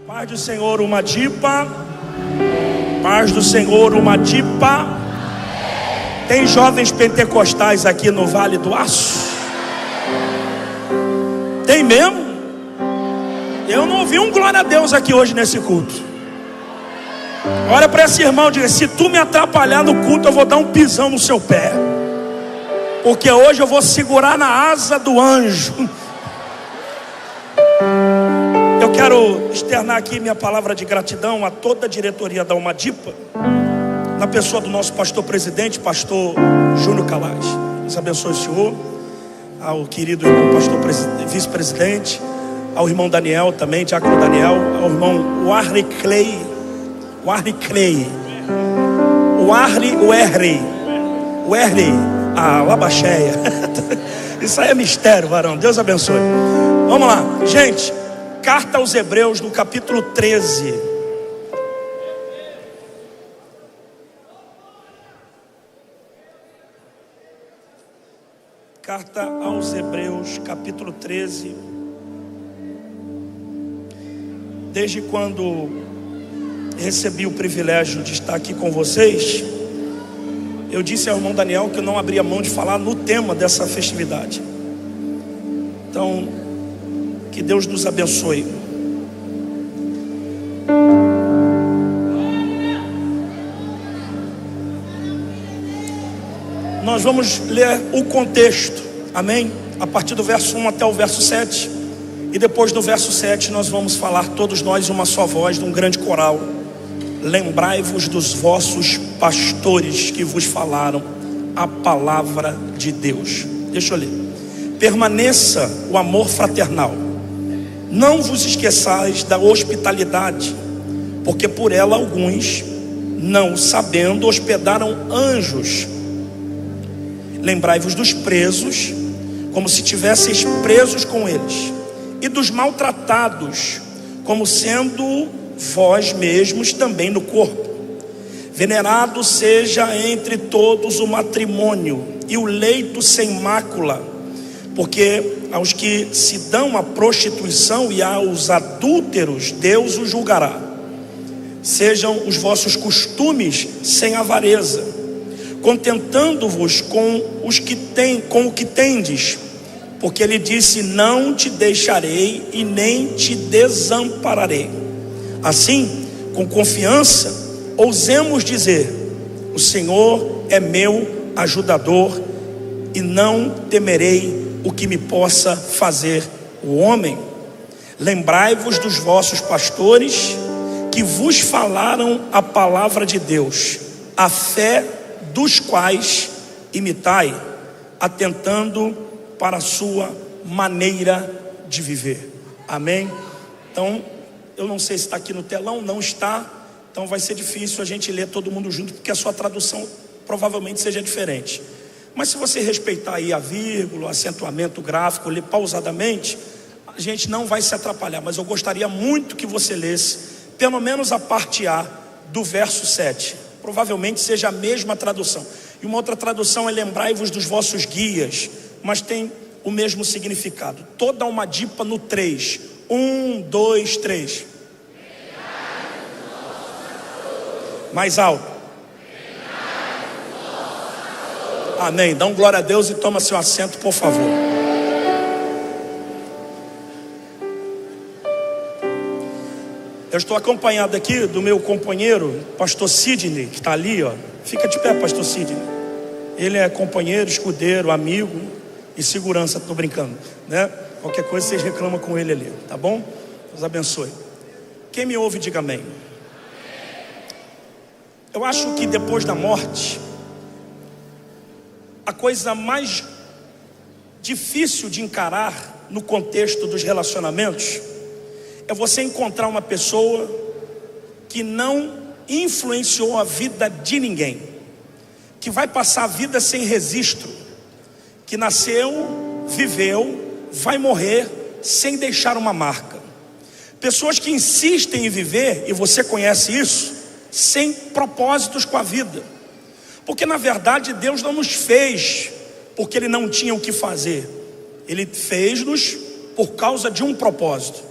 Paz do Senhor, uma dipa. Paz do Senhor, uma dipa. Tem jovens pentecostais aqui no Vale do Aço? Tem mesmo? Eu não ouvi um glória a Deus aqui hoje nesse culto. Olha para esse irmão e diga: se tu me atrapalhar no culto, eu vou dar um pisão no seu pé, porque hoje eu vou segurar na asa do anjo. Eu quero externar aqui minha palavra de gratidão a toda a diretoria da Umadipa, na pessoa do nosso pastor presidente, pastor Júnior Calais. Deus abençoe o senhor. Ao querido irmão pastor vice-presidente, ao irmão Daniel também, diácono Daniel, ao irmão Warley Clay, a Labacheia. Isso aí é mistério, varão. Deus abençoe. Vamos lá, gente. Carta aos Hebreus, no capítulo 13. Carta aos Hebreus, capítulo 13. Desde quando recebi o privilégio de estar aqui com vocês, eu disse ao irmão Daniel que eu não abria mão de falar no tema dessa festividade. Então, que Deus nos abençoe. Nós vamos ler o contexto, amém? A partir do verso 1 até o verso 7. E depois do verso 7 nós vamos falar todos nós uma só voz, num grande coral. Lembrai-vos dos vossos pastores que vos falaram a palavra de Deus. Deixa eu ler. Permaneça o amor fraternal. Não vos esqueçais da hospitalidade, porque por ela alguns, não sabendo, hospedaram anjos. Lembrai-vos dos presos, como se tivesseis presos com eles, e dos maltratados, como sendo vós mesmos também no corpo. Venerado seja entre todos o matrimônio e o leito sem mácula, porque aos que se dão à prostituição e aos adúlteros Deus os julgará. Sejam os vossos costumes sem avareza, contentando-vos com o que tendes, porque ele disse: não te deixarei e nem te desampararei. Assim, com confiança, ousemos dizer: o Senhor é meu ajudador, e não temerei o que me possa fazer o homem. Lembrai-vos dos vossos pastores, que vos falaram a palavra de Deus, a fé dos quais imitai, atentando para a sua maneira de viver. Amém? Então, eu não sei se está aqui no telão. Não está. Então vai ser difícil a gente ler todo mundo junto, porque a sua tradução provavelmente seja diferente. Mas se você respeitar aí a vírgula, o acentuamento gráfico, ler pausadamente, a gente não vai se atrapalhar. Mas eu gostaria muito que você lesse pelo menos a parte A do verso 7. Provavelmente seja a mesma tradução. E uma outra tradução é: lembrai-vos dos vossos guias, mas tem o mesmo significado. Toda uma dipa no 3. 1, 2, 3. Mais alto. Amém. Dá um glória a Deus e toma seu assento, por favor. Eu estou acompanhado aqui do meu companheiro, pastor Sidney, que está ali, ó. Fica de pé, pastor Sidney. Ele é companheiro, escudeiro, amigo e segurança. Estou brincando, né? Qualquer coisa vocês reclamam com ele ali, tá bom? Deus abençoe. Quem me ouve, diga amém. Eu acho que depois da morte, a coisa mais difícil de encarar no contexto dos relacionamentos é você encontrar uma pessoa que não influenciou a vida de ninguém, que vai passar a vida sem registro, que nasceu, viveu, vai morrer sem deixar uma marca. Pessoas que insistem em viver, e você conhece isso, sem propósitos com a vida, porque na verdade Deus não nos fez porque Ele não tinha o que fazer. Ele fez-nos por causa de um propósito.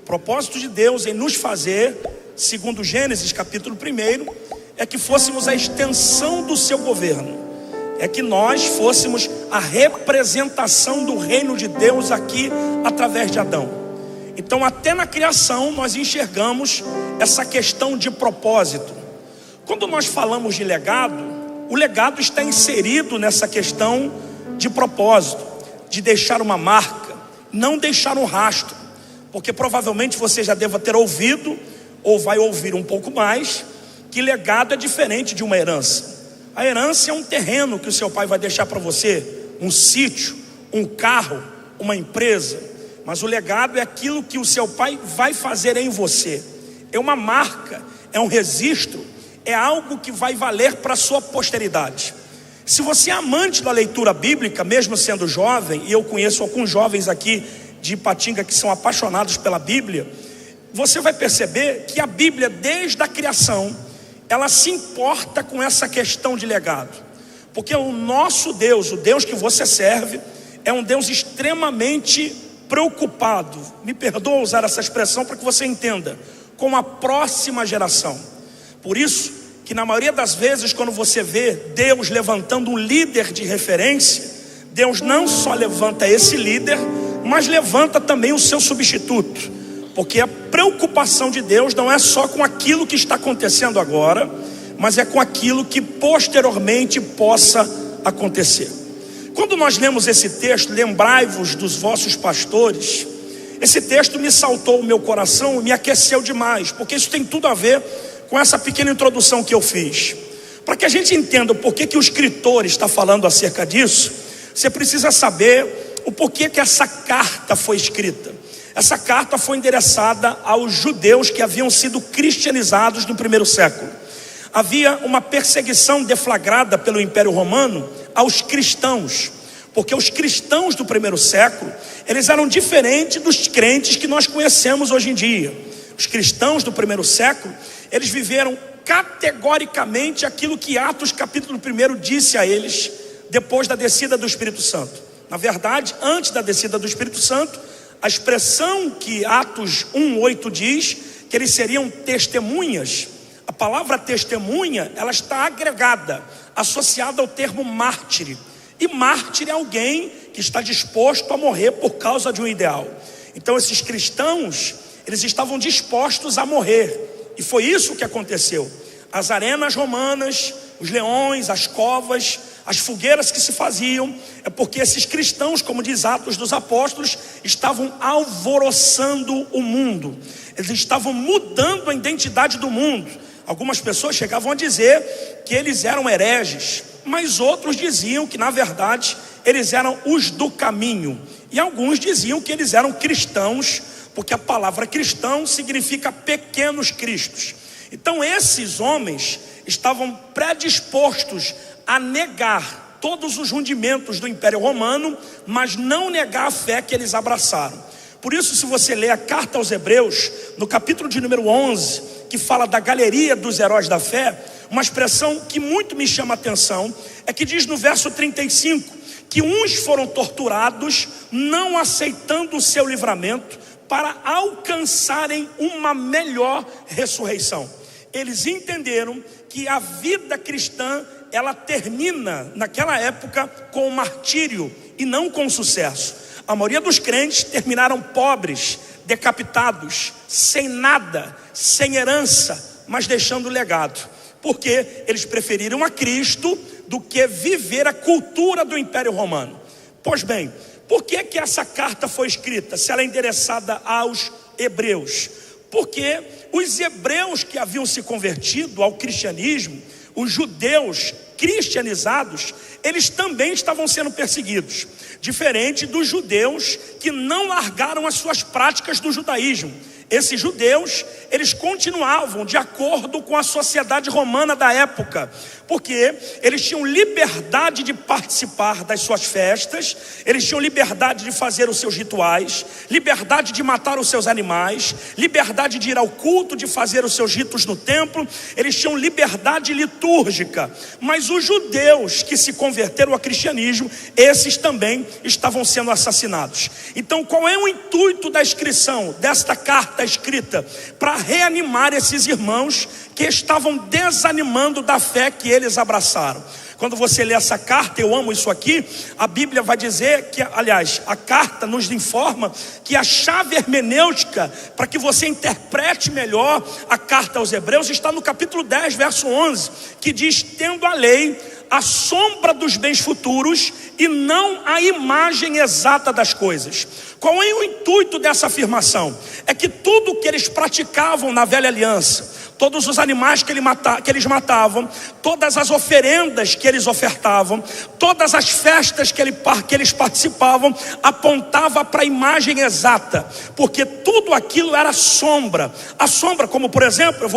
O propósito de Deus em nos fazer, segundo Gênesis capítulo 1, é que fôssemos a extensão do seu governo. É que nós fôssemos a representação do reino de Deus aqui através de Adão. Então até na criação nós enxergamos essa questão de propósito. Quando nós falamos de legado, o legado está inserido nessa questão de propósito, de deixar uma marca, não deixar um rastro. Porque provavelmente você já deva ter ouvido, ou vai ouvir um pouco mais, que legado é diferente de uma herança. A herança é um terreno que o seu pai vai deixar para você, um sítio, um carro, uma empresa. Mas o legado é aquilo que o seu pai vai fazer em você. É uma marca, é um registro, é algo que vai valer para a sua posteridade. Se você é amante da leitura bíblica, mesmo sendo jovem, e eu conheço alguns jovens aqui de Ipatinga que são apaixonados pela Bíblia, você vai perceber que a Bíblia, desde a criação, ela se importa com essa questão de legado. Porque o nosso Deus, o Deus que você serve, é um Deus extremamente preocupado, me perdoa usar essa expressão para que você entenda, com a próxima geração. Por isso que na maioria das vezes, quando você vê Deus levantando um líder de referência, Deus não só levanta esse líder, mas levanta também o seu substituto. Porque a preocupação de Deus não é só com aquilo que está acontecendo agora, mas é com aquilo que posteriormente possa acontecer. Quando nós lemos esse texto, lembrai-vos dos vossos pastores, esse texto me saltou o meu coração e me aqueceu demais, porque isso tem tudo a ver com essa pequena introdução que eu fiz. Para que a gente entenda o porquê que o escritor está falando acerca disso, você precisa saber o porquê que essa carta foi escrita. Essa carta foi endereçada aos judeus que haviam sido cristianizados no primeiro século. Havia uma perseguição deflagrada pelo Império Romano aos cristãos, porque os cristãos do primeiro século, eles eram diferentes dos crentes que nós conhecemos hoje em dia. Os cristãos do primeiro século, eles viveram categoricamente aquilo que Atos capítulo 1 disse a eles depois da descida do Espírito Santo. Na verdade, antes da descida do Espírito Santo, a expressão que Atos 1:8 diz, que eles seriam testemunhas. A palavra testemunha, ela está agregada, associada ao termo mártir. E mártir é alguém que está disposto a morrer por causa de um ideal. Então esses cristãos, eles estavam dispostos a morrer. E foi isso que aconteceu. As arenas romanas, os leões, as covas, as fogueiras que se faziam, é porque esses cristãos, como diz Atos dos Apóstolos, estavam alvoroçando o mundo. Eles estavam mudando a identidade do mundo. Algumas pessoas chegavam a dizer que eles eram hereges, mas outros diziam que na verdade eles eram os do caminho. E alguns diziam que eles eram cristãos, porque a palavra cristão significa pequenos cristos. Então esses homens estavam predispostos a negar todos os rudimentos do Império Romano, mas não negar a fé que eles abraçaram. Por isso, se você ler a carta aos Hebreus, no capítulo de número 11, que fala da galeria dos heróis da fé, uma expressão que muito me chama a atenção, é que diz no verso 35, que uns foram torturados, não aceitando o seu livramento, para alcançarem uma melhor ressurreição. Eles entenderam que a vida cristã, ela termina naquela época com o martírio e não com o sucesso. A maioria dos crentes terminaram pobres, decapitados, sem nada, sem herança, mas deixando legado, porque eles preferiram a Cristo do que viver a cultura do Império Romano. Pois bem, por que que essa carta foi escrita, se ela é endereçada aos hebreus? Porque os hebreus que haviam se convertido ao cristianismo, os judeus cristianizados, eles também estavam sendo perseguidos, diferente dos judeus que não largaram as suas práticas do judaísmo. Esses judeus, eles continuavam de acordo com a sociedade romana da época, porque eles tinham liberdade de participar das suas festas, eles tinham liberdade de fazer os seus rituais, liberdade de matar os seus animais, liberdade de ir ao culto, de fazer os seus ritos no templo, eles tinham liberdade litúrgica. Mas os judeus que se converteram ao cristianismo, esses também estavam sendo assassinados. Então qual é o intuito da inscrição desta carta escrita? Para reanimar esses irmãos que estavam desanimando da fé que eles abraçaram. Quando você lê essa carta, eu amo isso aqui, a Bíblia vai dizer que, aliás, a carta nos informa que a chave hermenêutica para que você interprete melhor a carta aos Hebreus está no capítulo 10, verso 11, que diz: tendo a lei a sombra dos bens futuros e não a imagem exata das coisas. Qual é o intuito dessa afirmação? É que tudo que eles praticavam na velha aliança, todos os animais que eles matavam, todas as oferendas que eles ofertavam, todas as festas que eles participavam, apontava para a imagem exata, porque tudo aquilo era sombra. A sombra, como por exemplo,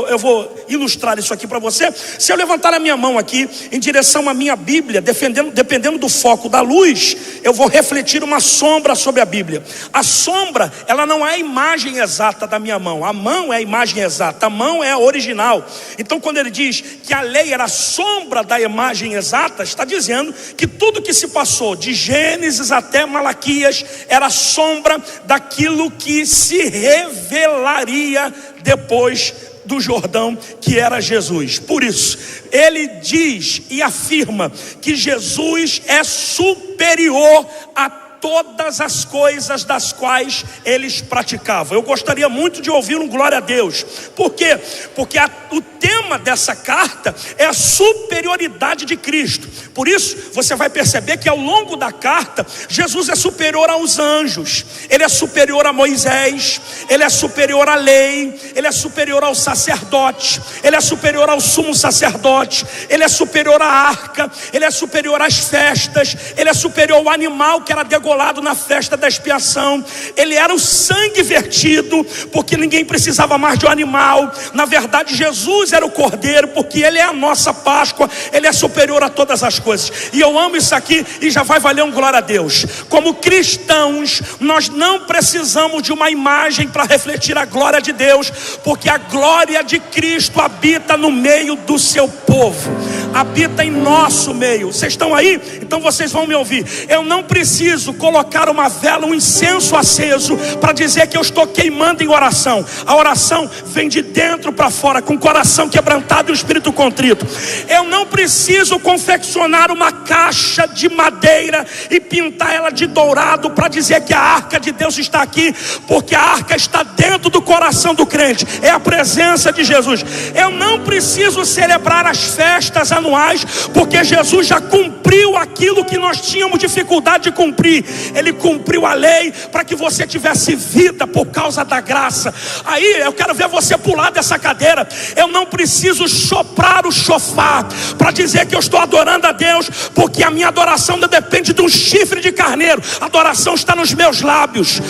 eu vou ilustrar isso aqui para você. Se eu levantar a minha mão aqui em direção à minha Bíblia, dependendo do foco da luz, eu vou refletir uma sombra sobre a Bíblia. A sombra, ela não é a imagem exata da minha mão. A mão é a imagem exata, a mão é a original. Então quando ele diz que a lei era a sombra da imagem exata, está dizendo que tudo que se passou de Gênesis até Malaquias era sombra daquilo que se revelaria depois do Jordão, que era Jesus. Por isso, ele diz e afirma que Jesus é superior a todas as coisas das quais eles praticavam. Eu gostaria muito de ouvir um glória a Deus. Por quê? Porque o tema dessa carta é a superioridade de Cristo. Por isso, você vai perceber que ao longo da carta, Jesus é superior aos anjos, ele é superior a Moisés, ele é superior à lei, ele é superior ao sacerdote, ele é superior ao sumo sacerdote, ele é superior à arca, ele é superior às festas, ele é superior ao animal que era degolado na festa da expiação. Ele era o sangue vertido, porque ninguém precisava mais de um animal. Na verdade, Jesus era o cordeiro, porque ele é a nossa Páscoa. Ele é superior a todas as coisas. E eu amo isso aqui, e já vai valer um glória a Deus. Como cristãos, nós não precisamos de uma imagem para refletir a glória de Deus, porque a glória de Cristo habita no meio do seu povo, habita em nosso meio. Vocês estão aí? Então vocês vão me ouvir. Eu não preciso colocar uma vela, um incenso aceso para dizer que eu estou queimando em oração. A oração vem de dentro para fora, com o coração quebrantado e o espírito contrito. Eu não preciso confeccionar uma caixa de madeira e pintar ela de dourado para dizer que a arca de Deus está aqui, porque a arca está dentro do coração do crente, é a presença de Jesus. Eu não preciso celebrar as festas anuais, porque Jesus já cumpriu aquilo que nós tínhamos dificuldade de cumprir. Ele cumpriu a lei para que você tivesse vida por causa da graça. Aí eu quero ver você pular dessa cadeira. Eu não preciso soprar o chofar para dizer que eu estou adorando a Deus, porque a minha adoração não depende de um chifre de carneiro. A adoração está nos meus lábios,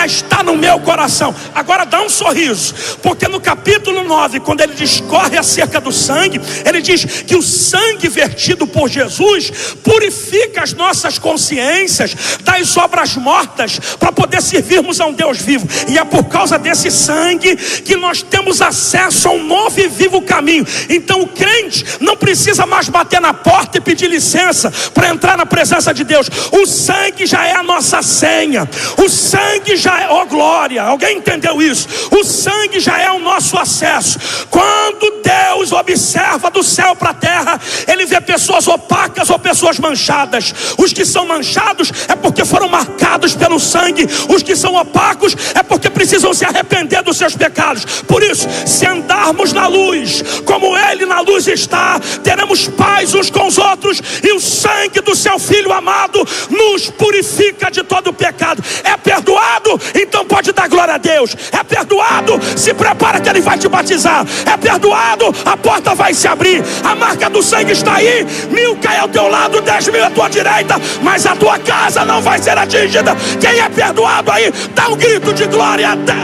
está no meu coração. Agora dá um sorriso, porque no capítulo 9, quando ele discorre acerca do sangue, ele diz que o sangue vertido por Jesus purifica as nossas consciências das obras mortas, para poder servirmos a um Deus vivo. E é por causa desse sangue que nós temos acesso a um novo e vivo caminho. Então o crente não precisa mais bater na porta e pedir licença para entrar na presença de Deus. O sangue já é a nossa senha. O sangue já é, oh glória, alguém entendeu isso? O sangue já é o nosso acesso. Quando Deus observa do céu para a terra, ele vê pessoas opacas ou pessoas manchadas. Os que são manchados é porque foram marcados pelo sangue. Os que são opacos é porque precisam se arrepender dos seus pecados. Por isso, se andarmos na luz, como ele na luz está, teremos paz uns com os outros, e o sangue do seu Filho amado nos purifica de todo o pecado. É perdoado? Então pode dar glória a Deus. É perdoado? Se prepara que ele vai te batizar. É perdoado? A porta vai se abrir. A marca do sangue está aí. 1000 cai ao teu lado, 10.000 à tua direita, mas a tua casa não vai ser atingida. Quem é perdoado aí, dá um grito de glória a Deus.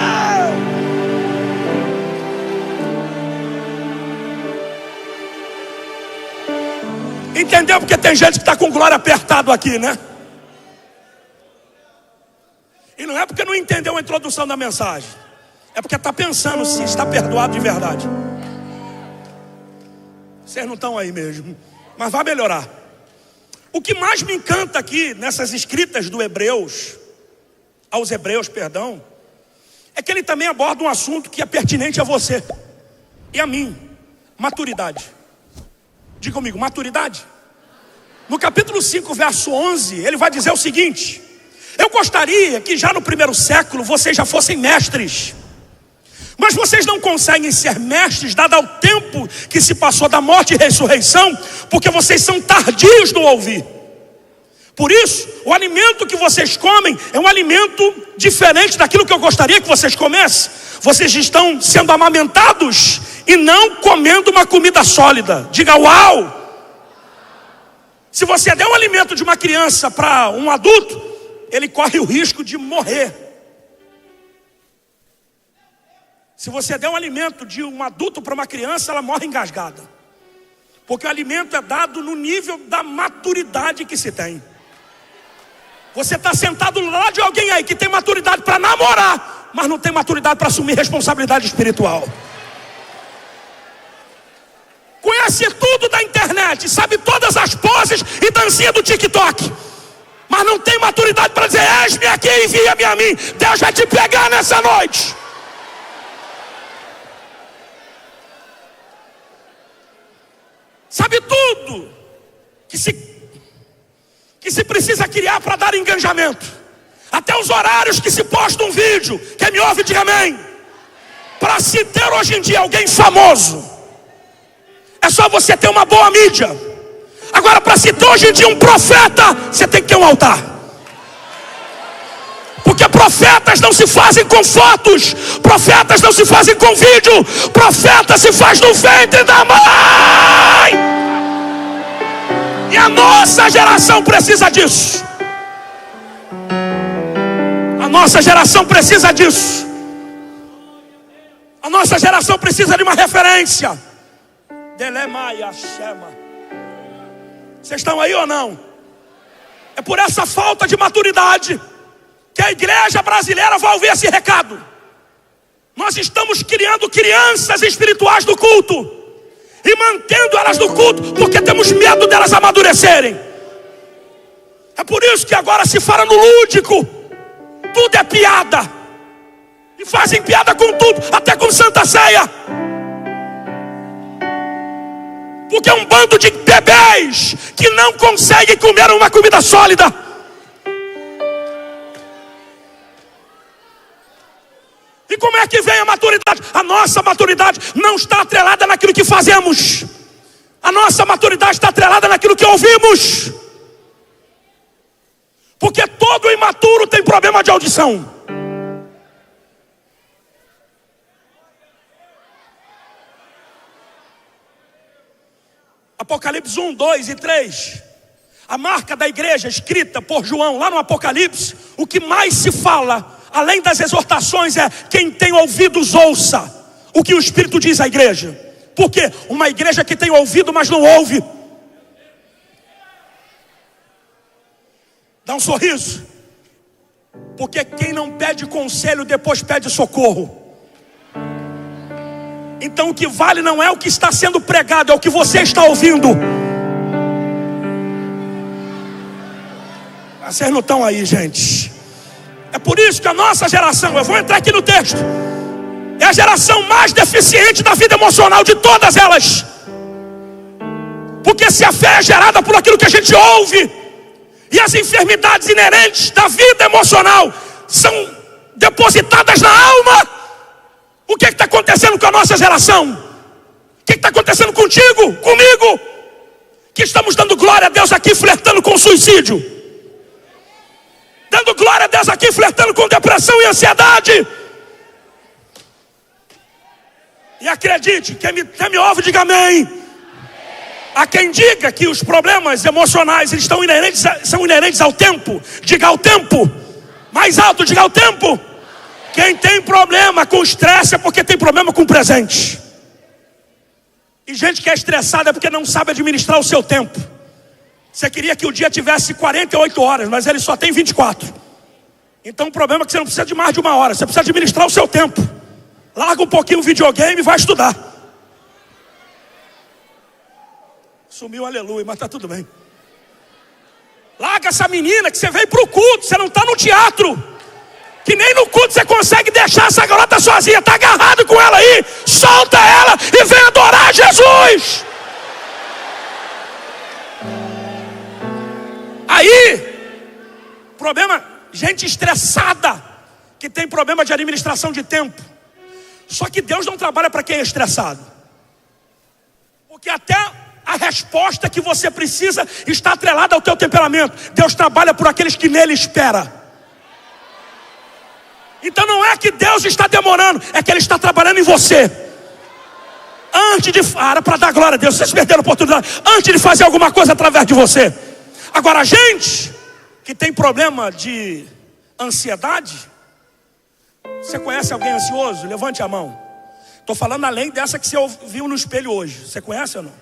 Entendeu? Porque tem gente que está com glória apertado aqui, né? E não é porque não entendeu a introdução da mensagem, é porque está pensando se está perdoado de verdade. Vocês não estão aí mesmo, mas vai melhorar. O que mais me encanta aqui nessas escritas do Hebreus, aos Hebreus, perdão, é que ele também aborda um assunto que é pertinente a você e a mim: maturidade. Diga comigo, maturidade. No capítulo 5, verso 11, ele vai dizer o seguinte: eu gostaria que já no primeiro século vocês já fossem mestres, mas vocês não conseguem ser mestres dado ao tempo que se passou da morte e ressurreição, porque vocês são tardios no ouvir. Por isso, o alimento que vocês comem é um alimento diferente daquilo que eu gostaria que vocês comessem. Vocês estão sendo amamentados e não comendo uma comida sólida. Diga uau! Se você der um alimento de uma criança para um adulto, ele corre o risco de morrer. Se você der um alimento de um adulto para uma criança, ela morre engasgada. Porque o alimento é dado no nível da maturidade que se tem. Você está sentado do lado de alguém aí que tem maturidade para namorar, mas não tem maturidade para assumir responsabilidade espiritual. Conhece tudo da internet, sabe todas as poses e dancinha do TikTok, mas não tem maturidade para dizer: eis-me aqui, envia-me a mim. Deus vai te pegar nessa noite. Sabe tudo que se precisa criar para dar engajamento, até os horários que se posta um vídeo. Quem me ouve, diga amém. Para se ter hoje em dia alguém famoso, é só você ter uma boa mídia. Agora, para se ter hoje em dia um profeta, você tem que ter um altar. Porque profetas não se fazem com fotos, profetas não se fazem com vídeo, profeta se faz no ventre da mãe. E a nossa geração precisa disso. A nossa geração precisa disso. A nossa geração precisa de uma referência. Delemaia chama. Vocês estão aí ou não? É por essa falta de maturidade que a igreja brasileira vai ouvir esse recado. Nós estamos criando crianças espirituais do culto e mantendo elas no culto porque temos medo delas amadurecerem. É por isso que agora se fala no lúdico. Tudo é piada. E fazem piada com tudo, até com Santa Ceia. Porque é um bando de bebês que não conseguem comer uma comida sólida. E como é que vem a maturidade? A nossa maturidade não está atrelada naquilo que fazemos. A nossa maturidade está atrelada naquilo que ouvimos. Porque todo imaturo tem problema de audição. Apocalipse 1, 2 e 3. A marca da igreja escrita por João lá no Apocalipse. O que mais se fala, além das exortações, é: quem tem ouvidos ouça o que o Espírito diz à igreja. Por quê? Uma igreja que tem ouvido, mas não ouve. Dá um sorriso. Porque quem não pede conselho, depois pede socorro. Então o que vale não é o que está sendo pregado, é o que você está ouvindo. Vocês não estão aí, gente. É por isso que a nossa geração, eu vou entrar aqui no texto, é a geração mais deficiente da vida emocional de todas elas. Porque se a fé é gerada por aquilo que a gente ouve, e as enfermidades inerentes da vida emocional são depositadas na alma, o que está acontecendo com a nossa geração? O que está acontecendo contigo, comigo? Que estamos dando glória a Deus aqui flertando com suicídio, dando glória a Deus aqui flertando com depressão e ansiedade. E acredite, quem me ouve, diga amém. Há quem diga que os problemas emocionais eles são inerentes ao tempo. Diga ao tempo. Mais alto, diga ao tempo. Quem tem problema com estresse é porque tem problema com o presente. E gente que é estressada é porque não sabe administrar o seu tempo. Você queria que o dia tivesse 48 horas, mas ele só tem 24. Então o problema é que você não precisa de mais de 1 hora. Você precisa administrar o seu tempo. Larga um pouquinho o videogame e vai estudar. Sumiu, aleluia, mas tá tudo bem. Larga essa menina que você veio para o culto. Você não está no teatro. Que nem no culto você consegue deixar essa garota sozinha. Está agarrado com ela aí. Solta ela e vem adorar Jesus. Aí, problema, gente estressada, que tem problema de administração de tempo. Só que Deus não trabalha para quem é estressado. Porque até a resposta que você precisa está atrelada ao teu temperamento. Deus trabalha por aqueles que nele esperam. Então não é que Deus está demorando, é que Ele está trabalhando em você. Antes de... era para dar glória a Deus, vocês perderam a oportunidade. Antes de fazer alguma coisa através de você. Agora a gente que tem problema de ansiedade. Você conhece alguém ansioso? Levante a mão. Estou falando além dessa que você viu no espelho hoje. Você conhece ou não?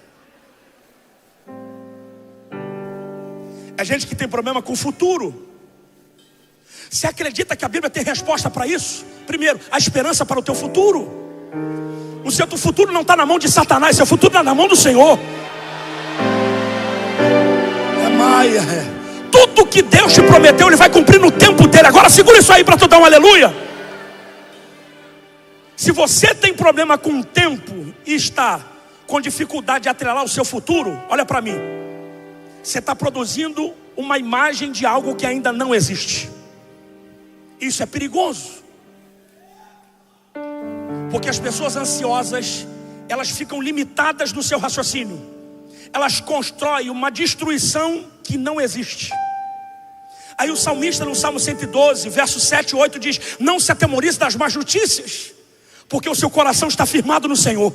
É gente que tem problema com o futuro. Você acredita que a Bíblia tem resposta para isso? Primeiro, a esperança para o teu futuro. O seu futuro não está na mão de Satanás, seu futuro está na mão do Senhor. Tudo que Deus te prometeu, Ele vai cumprir no tempo dele. Agora segura isso aí para tu dar um aleluia. Se você tem problema com o tempo e está com dificuldade de atrelar o seu futuro, olha para mim. Você está produzindo uma imagem de algo que ainda não existe. Isso é perigoso. Porque as pessoas ansiosas, elas ficam limitadas no seu raciocínio. Elas constroem uma destruição que não existe. Aí o salmista no Salmo 112, verso 7 e 8 diz: não se atemorize das más notícias, porque o seu coração está firmado no Senhor.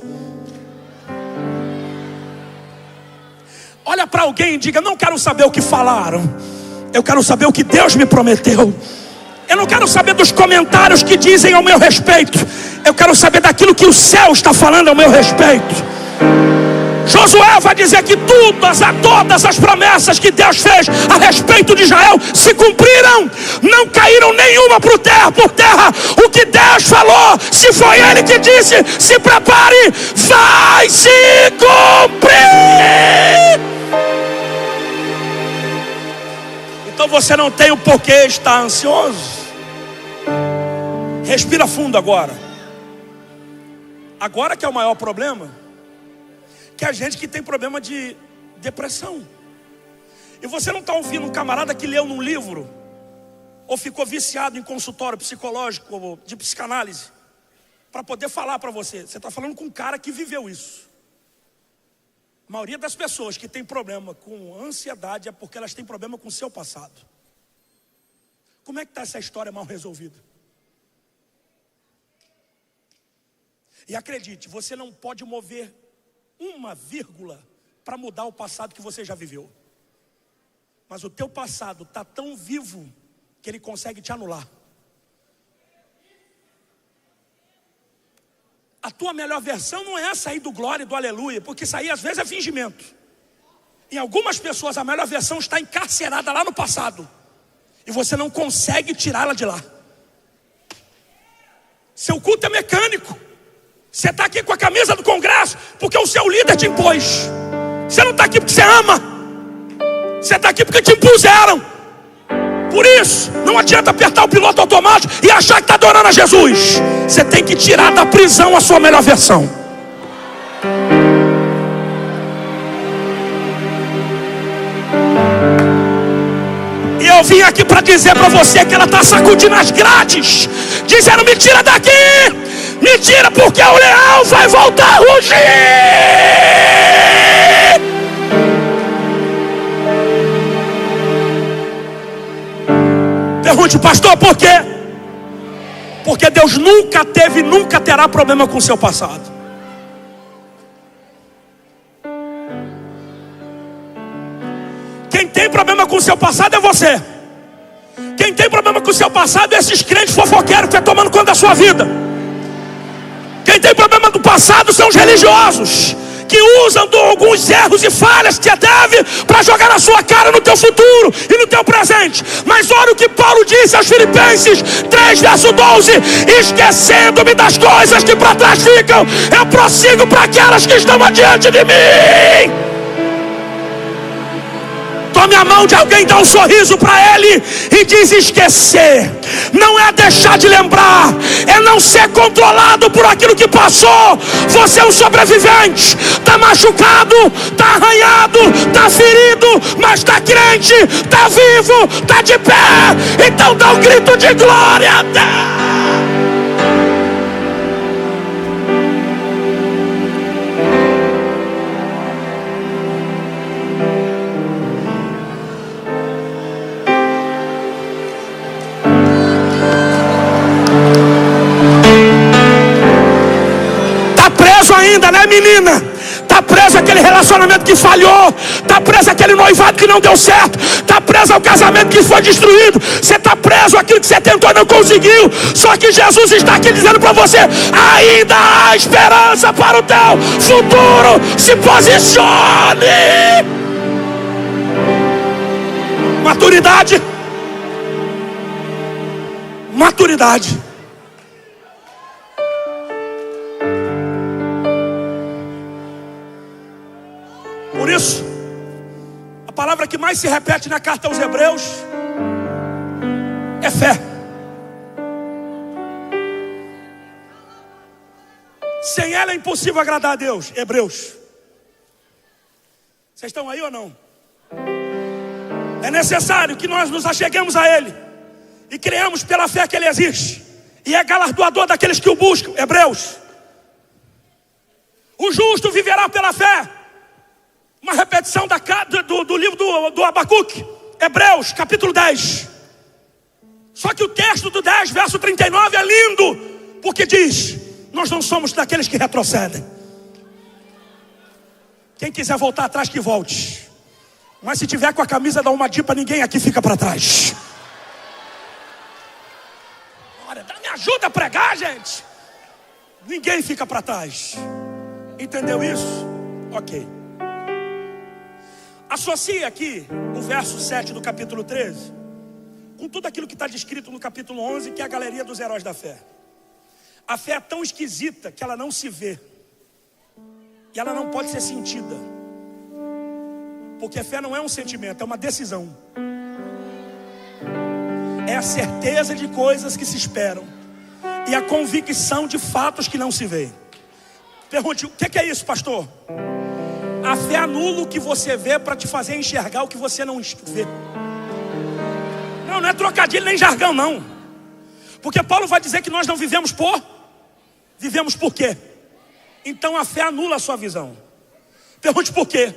Olha para alguém e diga: não quero saber o que falaram, eu quero saber o que Deus me prometeu. Eu não quero saber dos comentários que dizem ao meu respeito. Eu quero saber daquilo que o céu está falando ao meu respeito. Josué vai dizer que todas as promessas que Deus fez a respeito de Israel se cumpriram. Não caíram nenhuma por terra. O que Deus falou, se foi Ele que disse, se prepare, vai se cumprir. Então você não tem o porquê estar ansioso. Respira fundo agora. Agora que é o maior problema, que a gente que tem problema de depressão. E você não está ouvindo um camarada que leu num livro, ou ficou viciado em consultório psicológico ou de psicanálise, para poder falar para você. Você está falando com um cara que viveu isso. A maioria das pessoas que tem problema com ansiedade é porque elas têm problema com o seu passado. Como é que está essa história mal resolvida? E acredite, você não pode mover uma vírgula para mudar o passado que você já viveu. Mas o teu passado está tão vivo que ele consegue te anular. A tua melhor versão não é essa aí do glória e do aleluia, porque isso aí às vezes é fingimento. Em algumas pessoas a melhor versão está encarcerada lá no passado, e você não consegue tirá-la de lá. Seu culto é mecânico. Você está aqui com a camisa do Congresso porque o seu líder te impôs. Você não está aqui porque você ama. Você está aqui porque te impuseram. Por isso, não adianta apertar o piloto automático e achar que está adorando a Jesus. Você tem que tirar da prisão a sua melhor versão. E eu vim aqui para dizer para você que ela está sacudindo as grades, dizendo: me tira daqui, me tira, porque o leão vai voltar a rugir. Pergunte: pastor, por quê? Porque Deus nunca teve e nunca terá problema com o seu passado. Quem tem problema com o seu passado é você. Quem tem problema com o seu passado é esses crentes fofoqueiros que estão tomando conta da sua vida. Quem tem problema do passado são os religiosos que usam alguns erros e falhas que teve para jogar a sua cara no teu futuro e no teu presente. Mas olha o que Paulo disse aos Filipenses 3, verso 12: esquecendo-me das coisas que para trás ficam, eu prossigo para aquelas que estão adiante de mim. Tome a mão de alguém, dá um sorriso para ele e diz: esquecer não é deixar de lembrar, é não ser controlado por aquilo que passou. Você é um sobrevivente, está machucado, está arranhado, está ferido, mas está crente, está vivo, está de pé. Então dá um grito de glória a Deus. Ainda, né, menina? Tá preso aquele relacionamento que falhou, tá preso aquele noivado que não deu certo, tá preso ao casamento que foi destruído, você tá preso àquilo que você tentou e não conseguiu. Só que Jesus está aqui dizendo para você: ainda há esperança para o teu futuro. Se posicione. Maturidade. Por isso, a palavra que mais se repete na carta aos Hebreus é fé. Sem ela é impossível agradar a Deus. Hebreus. Vocês estão aí ou não? É necessário que nós nos acheguemos a Ele e creamos pela fé que Ele existe e é galardoador daqueles que o buscam. Hebreus. O justo viverá pela fé. Uma repetição do livro do Abacuque. Hebreus, capítulo 10. Só que o texto do 10, verso 39 é lindo, porque diz: nós não somos daqueles que retrocedem. Quem quiser voltar atrás, que volte. Mas se tiver com a camisa da Umadipa, ninguém aqui fica para trás. Olha, me ajuda a pregar, gente. Ninguém fica para trás. Entendeu isso? Ok. Associa aqui o verso 7 do capítulo 13 com tudo aquilo que está descrito no capítulo 11, que é a galeria dos heróis da fé. A fé é tão esquisita que ela não se vê e ela não pode ser sentida, porque a fé não é um sentimento, é uma decisão. É a certeza de coisas que se esperam e a convicção de fatos que não se veem. Pergunte: o que é isso, pastor? A fé anula o que você vê para te fazer enxergar o que você não vê. Não é trocadilho nem jargão, não. Porque Paulo vai dizer que nós não vivemos por quê? Então a fé anula a sua visão. Pergunte por quê?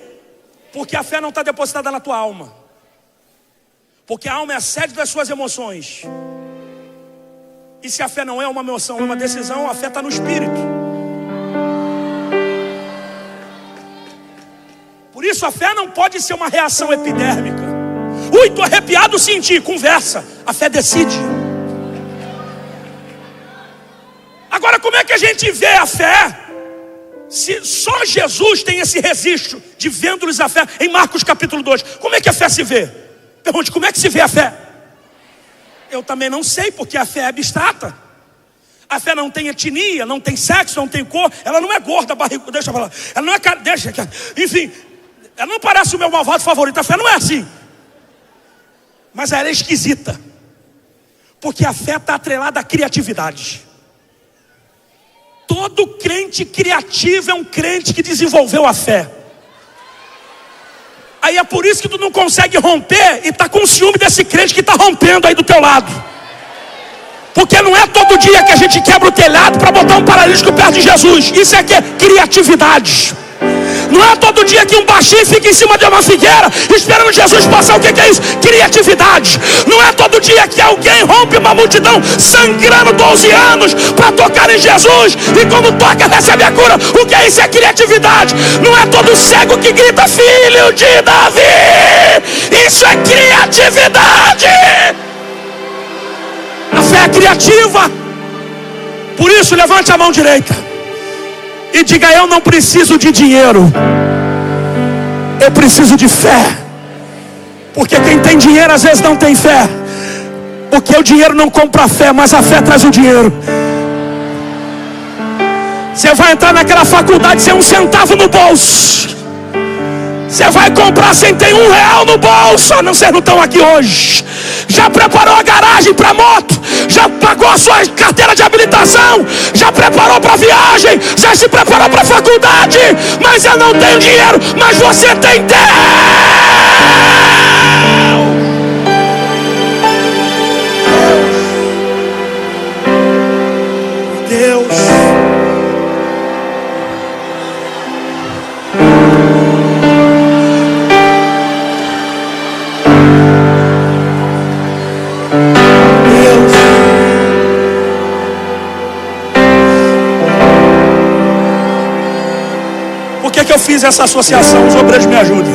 Porque a fé não está depositada na tua alma. Porque a alma é a sede das suas emoções. E se a fé não é uma emoção, é uma decisão, a fé está no espírito. Por isso a fé não pode ser uma reação epidérmica. Ui, tô arrepiado, senti. Conversa. A fé decide. Agora, como é que a gente vê a fé se só Jesus tem esse registro de vendo-lhes a fé em Marcos capítulo 2? Como é que a fé se vê? Pergunte: como é que se vê a fé? Eu também não sei, porque a fé é abstrata. A fé não tem etnia, não tem sexo, não tem cor. Ela não é gorda, barriga, deixa eu falar. Ela não é cara, deixa, enfim, ela não parece o meu malvado favorito. A fé não é assim. Mas ela é esquisita, porque a fé está atrelada à criatividade. Todo crente criativo é um crente que desenvolveu a fé. Aí é por isso que tu não consegue romper e está com ciúme desse crente que está rompendo aí do teu lado. Porque não é todo dia que a gente quebra o telhado para botar um paralítico perto de Jesus. Isso é que é criatividade. Não é todo dia que um baixinho fica em cima de uma figueira esperando Jesus passar. O que é isso? Criatividade. Não é todo dia que alguém rompe uma multidão sangrando 12 anos para tocar em Jesus e quando toca recebe a cura. O que é isso? É criatividade. Não é todo cego que grita filho de Davi. Isso é criatividade. A fé é criativa. Por isso levante a mão direita. E diga: eu não preciso de dinheiro, eu preciso de fé. Porque quem tem dinheiro às vezes não tem fé. Porque o dinheiro não compra fé, mas a fé traz o dinheiro. Você vai entrar naquela faculdade sem um centavo no bolso. Você vai comprar sem ter R$1 no bolso. Não, vocês não estão aqui hoje. Já preparou a garagem para moto? Já pagou a sua carteira de habilitação? Já preparou para viagem? Já se preparou para a faculdade? Mas eu não tenho dinheiro. Mas você tem Deus. Deus. Por que eu fiz essa associação? Os obreiros me ajudem.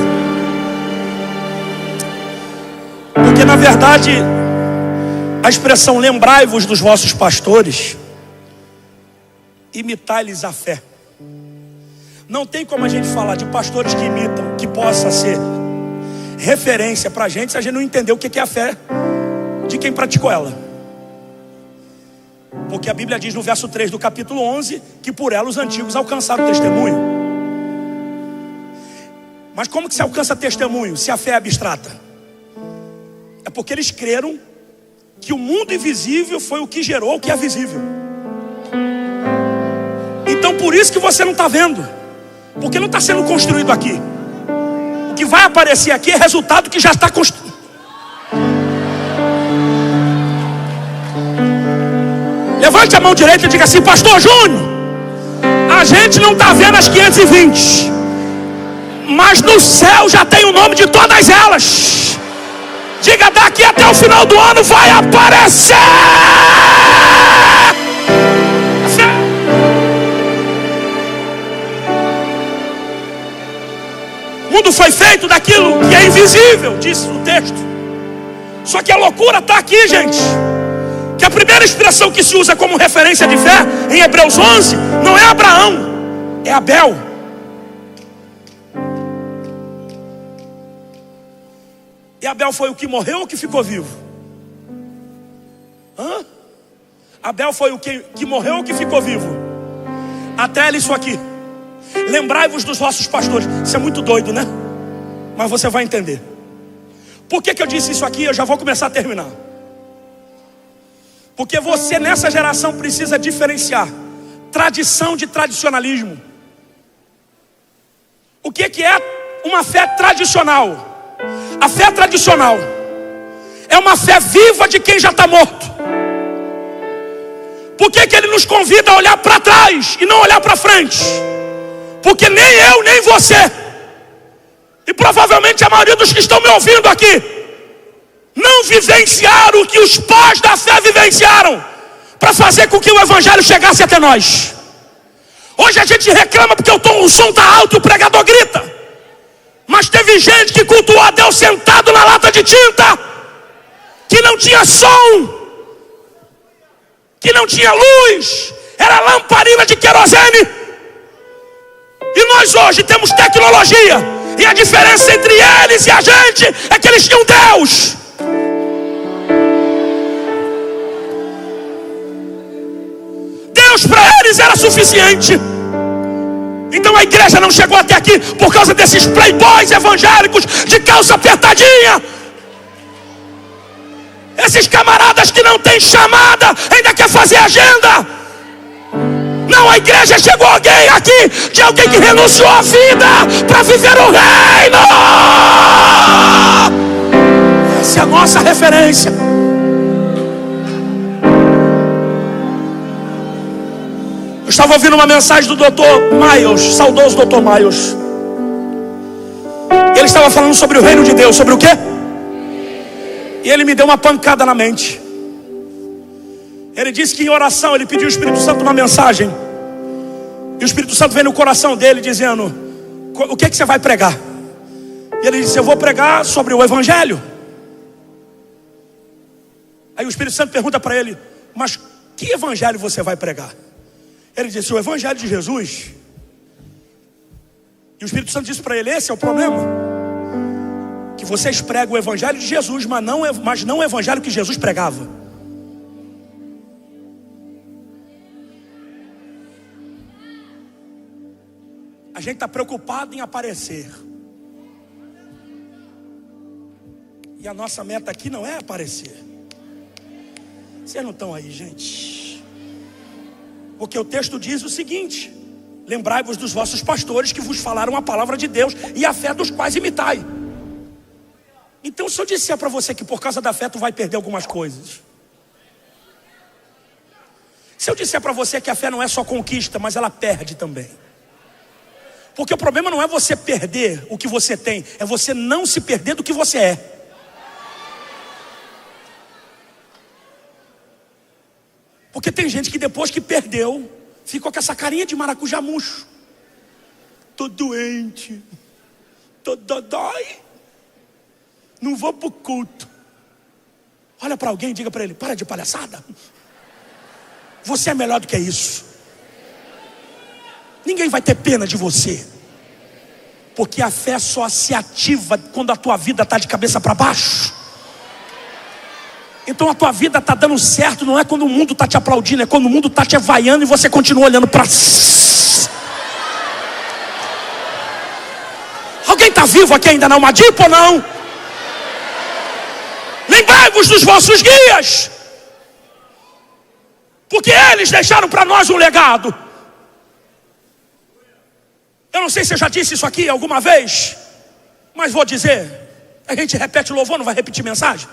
Porque na verdade a expressão lembrai-vos dos vossos pastores, imitai-lhes a fé. Não tem como a gente falar de pastores que imitam, que possa ser referência para a gente, se a gente não entender o que é a fé de quem praticou ela. Porque a Bíblia diz no verso 3 do capítulo 11 que por ela os antigos alcançaram testemunho. Mas como que se alcança testemunho se a fé é abstrata? É porque eles creram que o mundo invisível foi o que gerou o que é visível. Então por isso que você não está vendo, porque não está sendo construído aqui. O que vai aparecer aqui é resultado que já está construído. Levante a mão direita e diga assim: pastor Júnior, a gente não está vendo as 520, mas no céu já tem o nome de todas elas. Diga: daqui até o final do ano vai aparecer. O mundo foi feito daquilo que é invisível, diz o texto. Só que a loucura está aqui, gente. Que a primeira expressão que se usa como referência de fé em Hebreus 11 não é Abraão, é Abel. E Abel foi o que morreu ou o que ficou vivo? Abel foi o que morreu ou o que ficou vivo? Até isso aqui. Lembrai-vos dos vossos pastores. Isso é muito doido, né? Mas você vai entender. Por que eu disse isso aqui? Eu já vou começar a terminar. Porque você nessa geração precisa diferenciar tradição de tradicionalismo. O que é uma fé tradicional? A fé tradicional é uma fé viva de quem já está morto. Por que ele nos convida a olhar para trás e não olhar para frente? Porque nem eu, nem você, e provavelmente a maioria dos que estão me ouvindo aqui, não vivenciaram o que os pais da fé vivenciaram para fazer com que o evangelho chegasse até nós. Hoje a gente reclama porque o som está alto e o pregador grita. Mas teve gente que cultuou a Deus sentado na lata de tinta, que não tinha som, que não tinha luz, era lamparina de querosene. E nós hoje temos tecnologia, e a diferença entre eles e a gente é que eles tinham Deus. Deus para eles era suficiente. Então a igreja não chegou até aqui por causa desses playboys evangélicos de calça apertadinha. Esses camaradas que não têm chamada, ainda quer fazer agenda. Não, a igreja chegou alguém aqui, de alguém que renunciou à vida para viver o reino. Essa é a nossa referência. Eu estava ouvindo uma mensagem do Dr. Miles, saudoso Dr. Miles. Ele estava falando sobre o reino de Deus. Sobre o quê? E ele me deu uma pancada na mente. Ele disse que em oração ele pediu ao Espírito Santo uma mensagem. E o Espírito Santo veio no coração dele dizendo: o que você vai pregar? E ele disse: eu vou pregar sobre o evangelho. Aí o Espírito Santo pergunta para ele: mas que evangelho você vai pregar? Ele disse: o evangelho de Jesus. E o Espírito Santo disse para ele: esse é o problema, que vocês pregam o evangelho de Jesus, mas não o evangelho que Jesus pregava. A gente está preocupado em aparecer, e a nossa meta aqui não é aparecer. Vocês não estão aí, gente? Porque o texto diz o seguinte: lembrai-vos dos vossos pastores que vos falaram a palavra de Deus, e a fé dos quais imitai. Então, se eu disser para você que por causa da fé tu vai perder algumas coisas, se eu disser para você que a fé não é só conquista, mas ela perde também. Porque o problema não é você perder o que você tem, é você não se perder do que você é. Porque tem gente que depois que perdeu, ficou com essa carinha de maracujá murcho. Tô doente, tô dodói, não vou pro culto. Olha para alguém e diga para ele: para de palhaçada. Você é melhor do que isso. Ninguém vai ter pena de você, porque a fé só se ativa quando a tua vida está de cabeça para baixo. Então a tua vida está dando certo, não é quando o mundo está te aplaudindo, é quando o mundo está te vaiando e você continua olhando para... Alguém está vivo aqui ainda na Almadipo ou não? Lembrai-vos dos vossos guias, porque eles deixaram para nós um legado. Eu não sei se eu já disse isso aqui alguma vez, mas vou dizer. A gente repete louvor, não vai repetir mensagem?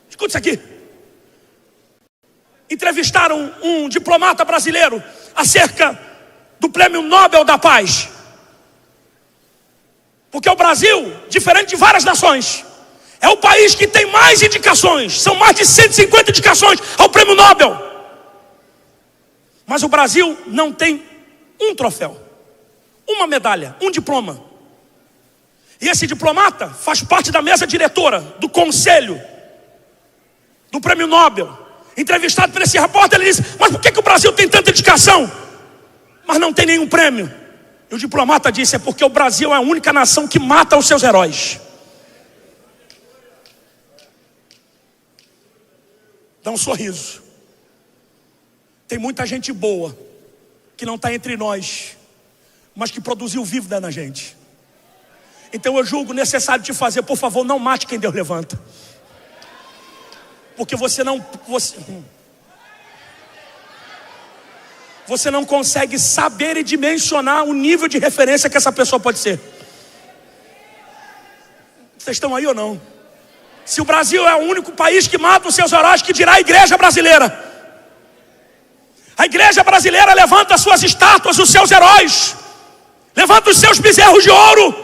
Escuta isso aqui. Entrevistaram um diplomata brasileiro acerca do Prêmio Nobel da Paz. Porque o Brasil, diferente de várias nações, é o país que tem mais indicações. São mais de 150 indicações ao Prêmio Nobel. Mas o Brasil não tem um troféu, uma medalha, um diploma. E esse diplomata faz parte da mesa diretora do conselho do Prêmio Nobel. Entrevistado por esse repórter, ele disse: mas por que o Brasil tem tanta indicação, mas não tem nenhum prêmio? E o diplomata disse: é porque o Brasil é a única nação que mata os seus heróis. Dá um sorriso. Tem muita gente boa que não está entre nós, mas que produziu vida na gente. Então eu julgo necessário te fazer: por favor, não mate quem Deus levanta. Porque você não consegue saber e dimensionar o nível de referência que essa pessoa pode ser. Vocês estão aí ou não? Se o Brasil é o único país que mata os seus heróis, que dirá a igreja brasileira? A igreja brasileira levanta as suas estátuas, os seus heróis, levanta os seus bezerros de ouro,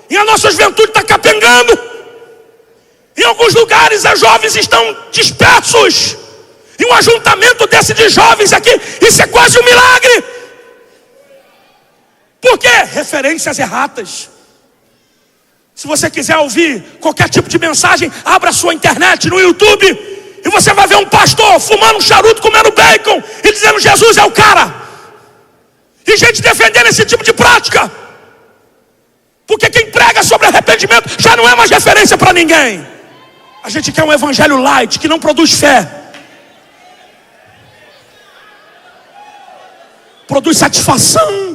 e a nossa juventude está capengando. Em alguns lugares os jovens estão dispersos, e um ajuntamento desse de jovens aqui, isso é quase um milagre. Por quê? Referências erratas. Se você quiser ouvir qualquer tipo de mensagem, abra a sua internet no YouTube, e você vai ver um pastor fumando um charuto, comendo bacon e dizendo: Jesus é o cara. E gente defendendo esse tipo de prática, porque quem prega sobre arrependimento já não é mais referência para ninguém. A gente quer um evangelho light, que não produz fé, produz satisfação.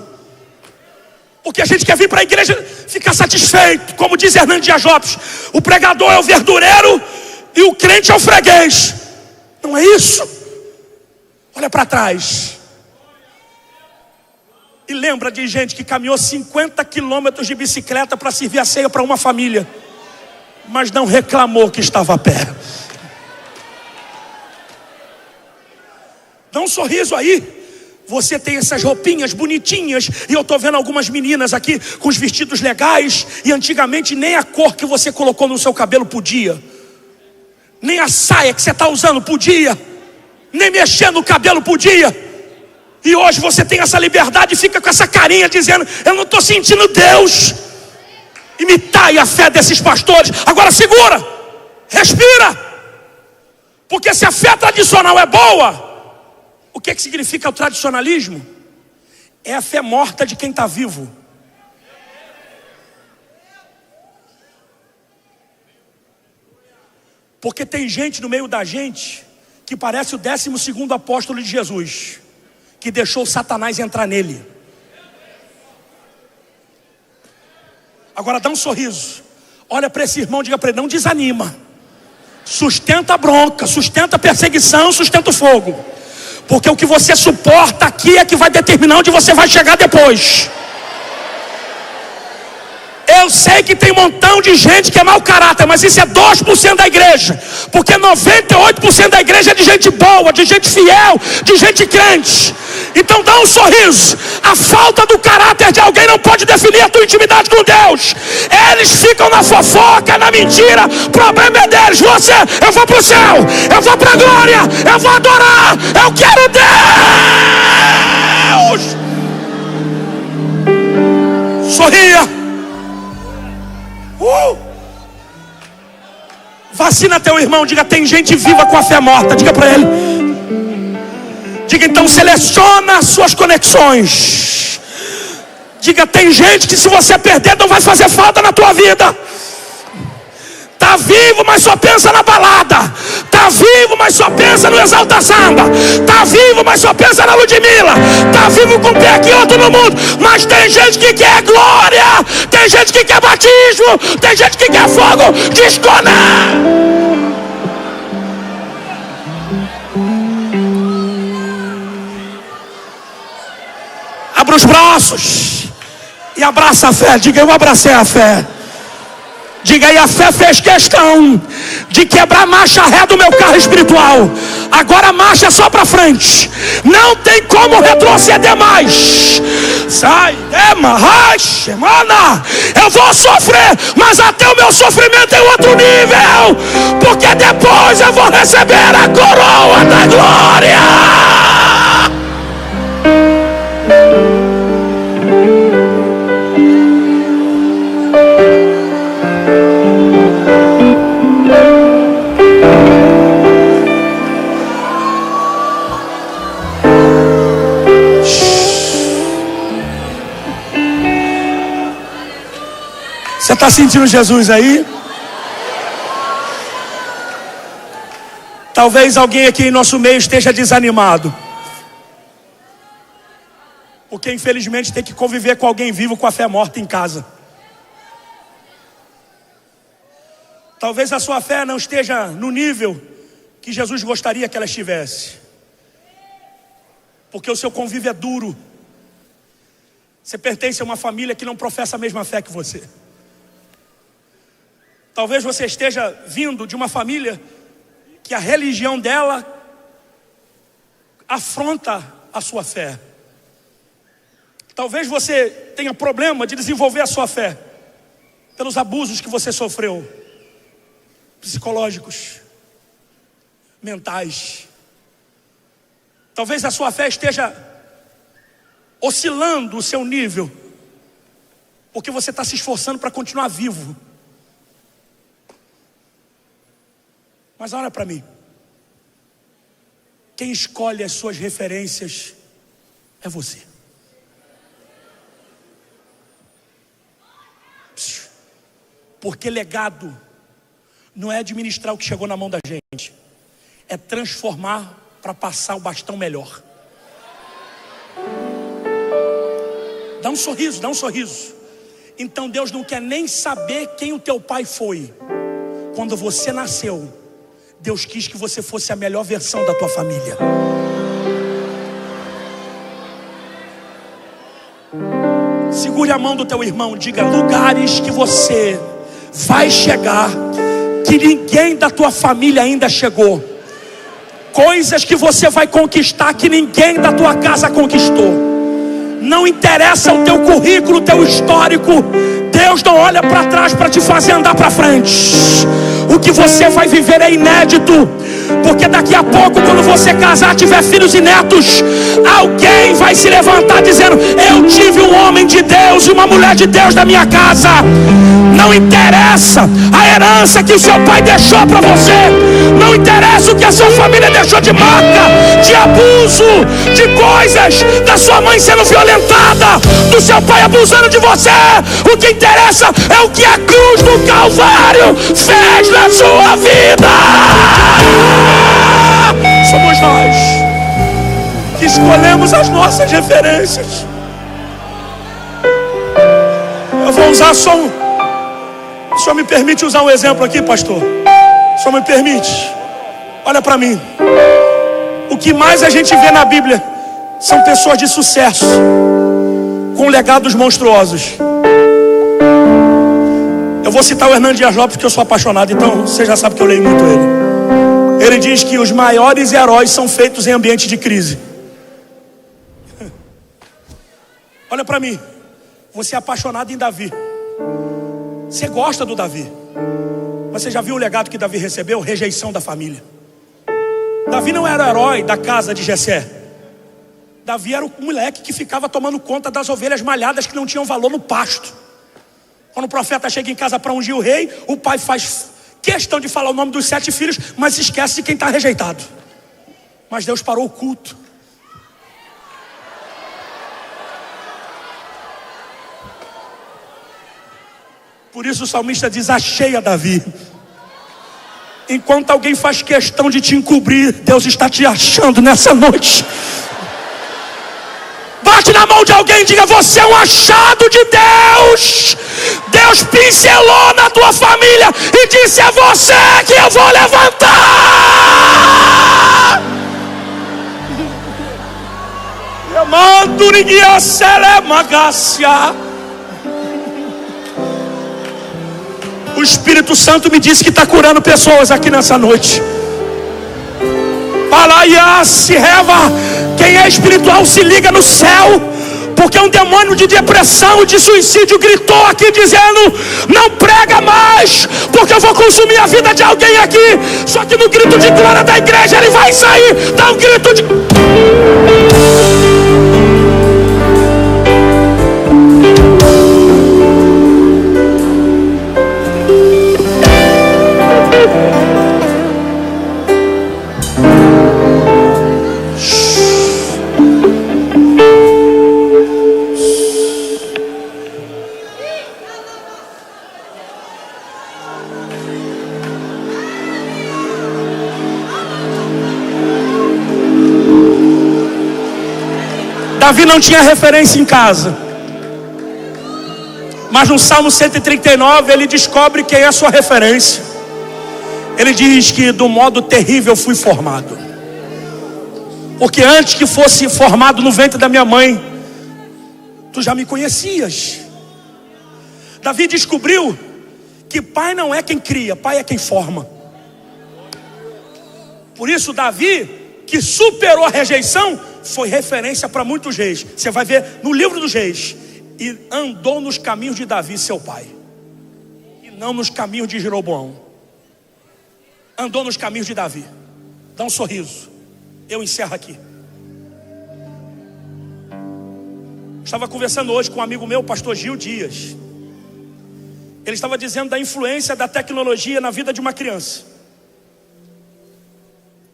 Porque a gente quer vir para a igreja ficar satisfeito. Como diz Hernando Dias Lopes: o pregador é o verdureiro e o crente é o freguês. Não é isso? Olha para trás e lembra de gente que caminhou 50 quilômetros de bicicleta para servir a ceia para uma família, mas não reclamou que estava a pé. Dá um sorriso aí. Você tem essas roupinhas bonitinhas, e eu estou vendo algumas meninas aqui com os vestidos legais, e antigamente nem a cor que você colocou no seu cabelo podia, nem a saia que você está usando podia, nem mexer no cabelo podia. E hoje você tem essa liberdade e fica com essa carinha dizendo: eu não estou sentindo Deus. Imitai a fé desses pastores. Agora segura, respira, porque se a fé tradicional é boa, o que significa o tradicionalismo? É a fé morta de quem está vivo. Porque tem gente no meio da gente que parece o 12º apóstolo de Jesus, que deixou Satanás entrar nele. Agora dá um sorriso, olha para esse irmão, diga para ele: não desanima, sustenta a bronca, sustenta a perseguição, sustenta o fogo, porque o que você suporta aqui é que vai determinar onde você vai chegar depois. Eu sei que tem um montão de gente que é mau caráter, mas isso é 2% da igreja, porque 98% da igreja é de gente boa, de gente fiel, de gente crente. Então dá um sorriso. A falta do caráter de alguém não pode definir a tua intimidade com Deus. Eles ficam na fofoca, na mentira. O problema é deles. Você, eu vou pro céu, eu vou pra glória, eu vou adorar, eu quero Deus. Sorria. Vacina teu irmão, diga: tem gente viva com a fé morta. Diga para ele. Diga então: seleciona as suas conexões. Diga: tem gente que se você perder não vai fazer falta na tua vida. Tá vivo, mas só pensa na balada. Tá vivo, mas só pensa no Exalta Samba. Tá vivo, mas só pensa na Ludmilla. Tá vivo com um pé aqui, outro no mundo. Mas tem gente que quer glória. Tem gente que quer batismo. Tem gente que quer fogo. Desconar. Abra os braços e abraça a fé. Diga: eu abracei a fé. Diga aí: a fé fez questão de quebrar a marcha ré do meu carro espiritual. Agora a marcha é só para frente. Não tem como retroceder mais. Sai, semana. Eu vou sofrer, mas até o meu sofrimento é outro nível. Porque depois eu vou receber a coroa da glória. Você está sentindo Jesus aí? Talvez alguém aqui em nosso meio esteja desanimado, porque infelizmente tem que conviver com alguém vivo com a fé morta em casa. Talvez a sua fé não esteja no nível que Jesus gostaria que ela estivesse, porque o seu convívio é duro. Você pertence a uma família que não professa a mesma fé que você. Talvez você esteja vindo de uma família que a religião dela afronta a sua fé. Talvez você tenha problema de desenvolver a sua fé pelos abusos que você sofreu, psicológicos, mentais. Talvez a sua fé esteja oscilando o seu nível, porque você está se esforçando para continuar vivo. Mas olha para mim. Quem escolhe as suas referências é você. Porque legado não é administrar o que chegou na mão da gente, é transformar para passar o bastão melhor. Dá um sorriso, dá um sorriso. Então Deus não quer nem saber quem o teu pai foi. Quando você nasceu, Deus quis que você fosse a melhor versão da tua família. Segure a mão do teu irmão, diga: lugares que você vai chegar, que ninguém da tua família ainda chegou. Coisas que você vai conquistar que ninguém da tua casa conquistou. Não interessa o teu currículo, o teu histórico. Deus não olha para trás para te fazer andar para frente. O que você vai viver é inédito, porque daqui a pouco, quando você casar, tiver filhos e netos, alguém vai se levantar dizendo: eu tive um homem de Deus Deus e uma mulher de Deus na minha casa. Não interessa a herança que o seu pai deixou para você, não interessa o que a sua família deixou de marca, de abuso, de coisas, da sua mãe sendo violentada, do seu pai abusando de você. O que interessa é o que a cruz do Calvário fez na sua vida. Somos nós que escolhemos as nossas referências. Eu vou usar só o senhor me permite usar um exemplo aqui, pastor? O senhor me permite? Olha para mim. O que mais a gente vê na Bíblia são pessoas de sucesso, com legados monstruosos. Eu vou citar o Hernando Dias Lopes, porque eu sou apaixonado, então você já sabe que eu leio muito ele. Ele diz que os maiores heróis são feitos em ambiente de crise. Olha para mim. Você é apaixonado em Davi. Você gosta do Davi. Mas você já viu o legado que Davi recebeu? Rejeição da família. Davi não era o herói da casa de Jessé. Davi era o moleque que ficava tomando conta das ovelhas malhadas que não tinham valor no pasto. Quando o profeta chega em casa para ungir o rei, o pai faz questão de falar o nome dos 7 filhos, mas se esquece de quem está rejeitado. Mas Deus parou o culto. Por isso o salmista diz: achei a Davi. Enquanto alguém faz questão de te encobrir, Deus está te achando nessa noite. Bate na mão de alguém e diga: você é um achado de Deus. Deus pincelou na tua família e disse: é você que eu vou levantar. Eu mando ninguém a seremagácia. O Espírito Santo me disse que está curando pessoas aqui nessa noite. Se reva. Quem é espiritual se liga no céu, porque um demônio de depressão e de suicídio gritou aqui dizendo: não prega mais, porque eu vou consumir a vida de alguém aqui. Só que no grito de glória da igreja ele vai sair. Dá um grito de... Davi não tinha referência em casa, mas no Salmo 139 ele descobre quem é a sua referência. Ele diz que do modo terrível fui formado, porque antes que fosse formado no ventre da minha mãe, tu já me conhecias. Davi descobriu que pai não é quem cria, pai é quem forma. Por isso Davi, que superou a rejeição, foi referência para muitos reis. Você vai ver no livro dos reis. E andou nos caminhos de Davi, seu pai, e não nos caminhos de Jeroboão. Andou nos caminhos de Davi. Dá um sorriso. Eu encerro aqui. Estava conversando hoje com um amigo meu, pastor Gil Dias. Ele estava dizendo da influência da tecnologia na vida de uma criança.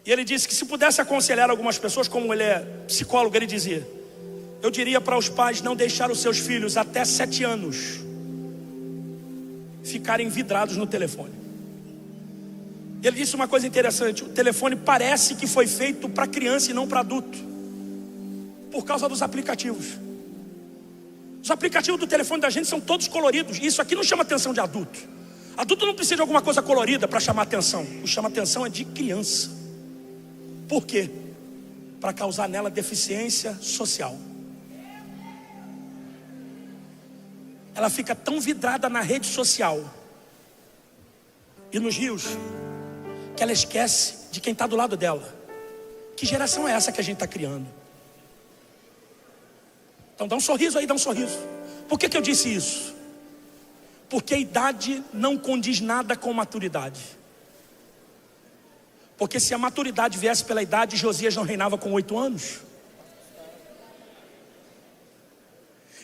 E ele disse que se pudesse aconselhar algumas pessoas, como ele é psicólogo, ele dizia: eu diria para os pais não deixar os seus filhos até 7 anos ficarem vidrados no telefone. Ele disse uma coisa interessante: o telefone parece que foi feito para criança e não para adulto, por causa dos aplicativos. Os aplicativos do telefone da gente são todos coloridos. Isso aqui não chama atenção de adulto. Adulto não precisa de alguma coisa colorida para chamar atenção. O que chama atenção é de criança. Por quê? Para causar nela deficiência social. Ela fica tão vidrada na rede social e nos rios, que ela esquece de quem está do lado dela. Que geração é essa que a gente está criando? Então dá um sorriso aí, dá um sorriso. Por que eu disse isso? Porque a idade não condiz nada com maturidade. Porque se a maturidade viesse pela idade, Josias não reinava com 8 anos.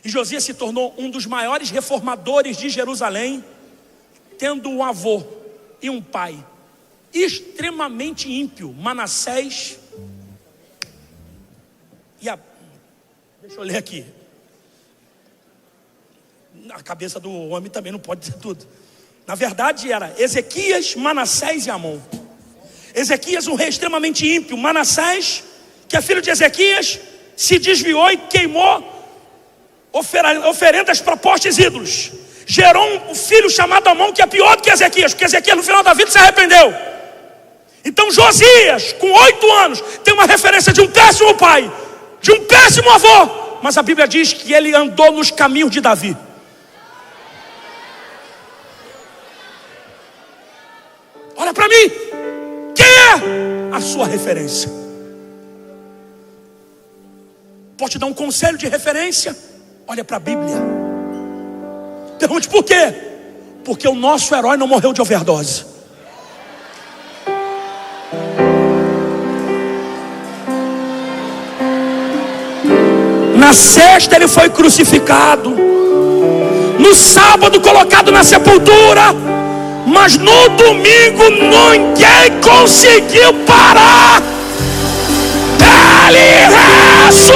E Josias se tornou um dos maiores reformadores de Jerusalém, tendo um avô e um pai extremamente ímpio, Manassés. Deixa eu ler aqui. A cabeça do homem também não pode dizer tudo. Na verdade era Ezequias, Manassés e Amon. Ezequias, um rei extremamente ímpio. Manassés, que é filho de Ezequias, se desviou e queimou oferendas para postes ídolos. Gerou um filho chamado Amon, que é pior do que Ezequias, porque Ezequias no final da vida se arrependeu. Então Josias, com 8 anos, tem uma referência de um péssimo pai, de um péssimo avô, mas a Bíblia diz que ele andou nos caminhos de Davi. Olha para mim, quem é a sua referência? Pode te dar um conselho de referência? Olha para a Bíblia. Pergunte por quê? Porque o nosso herói não morreu de overdose. Na sexta ele foi crucificado, no sábado colocado na sepultura, mas no domingo ninguém conseguiu parar. Ele ressuscitou.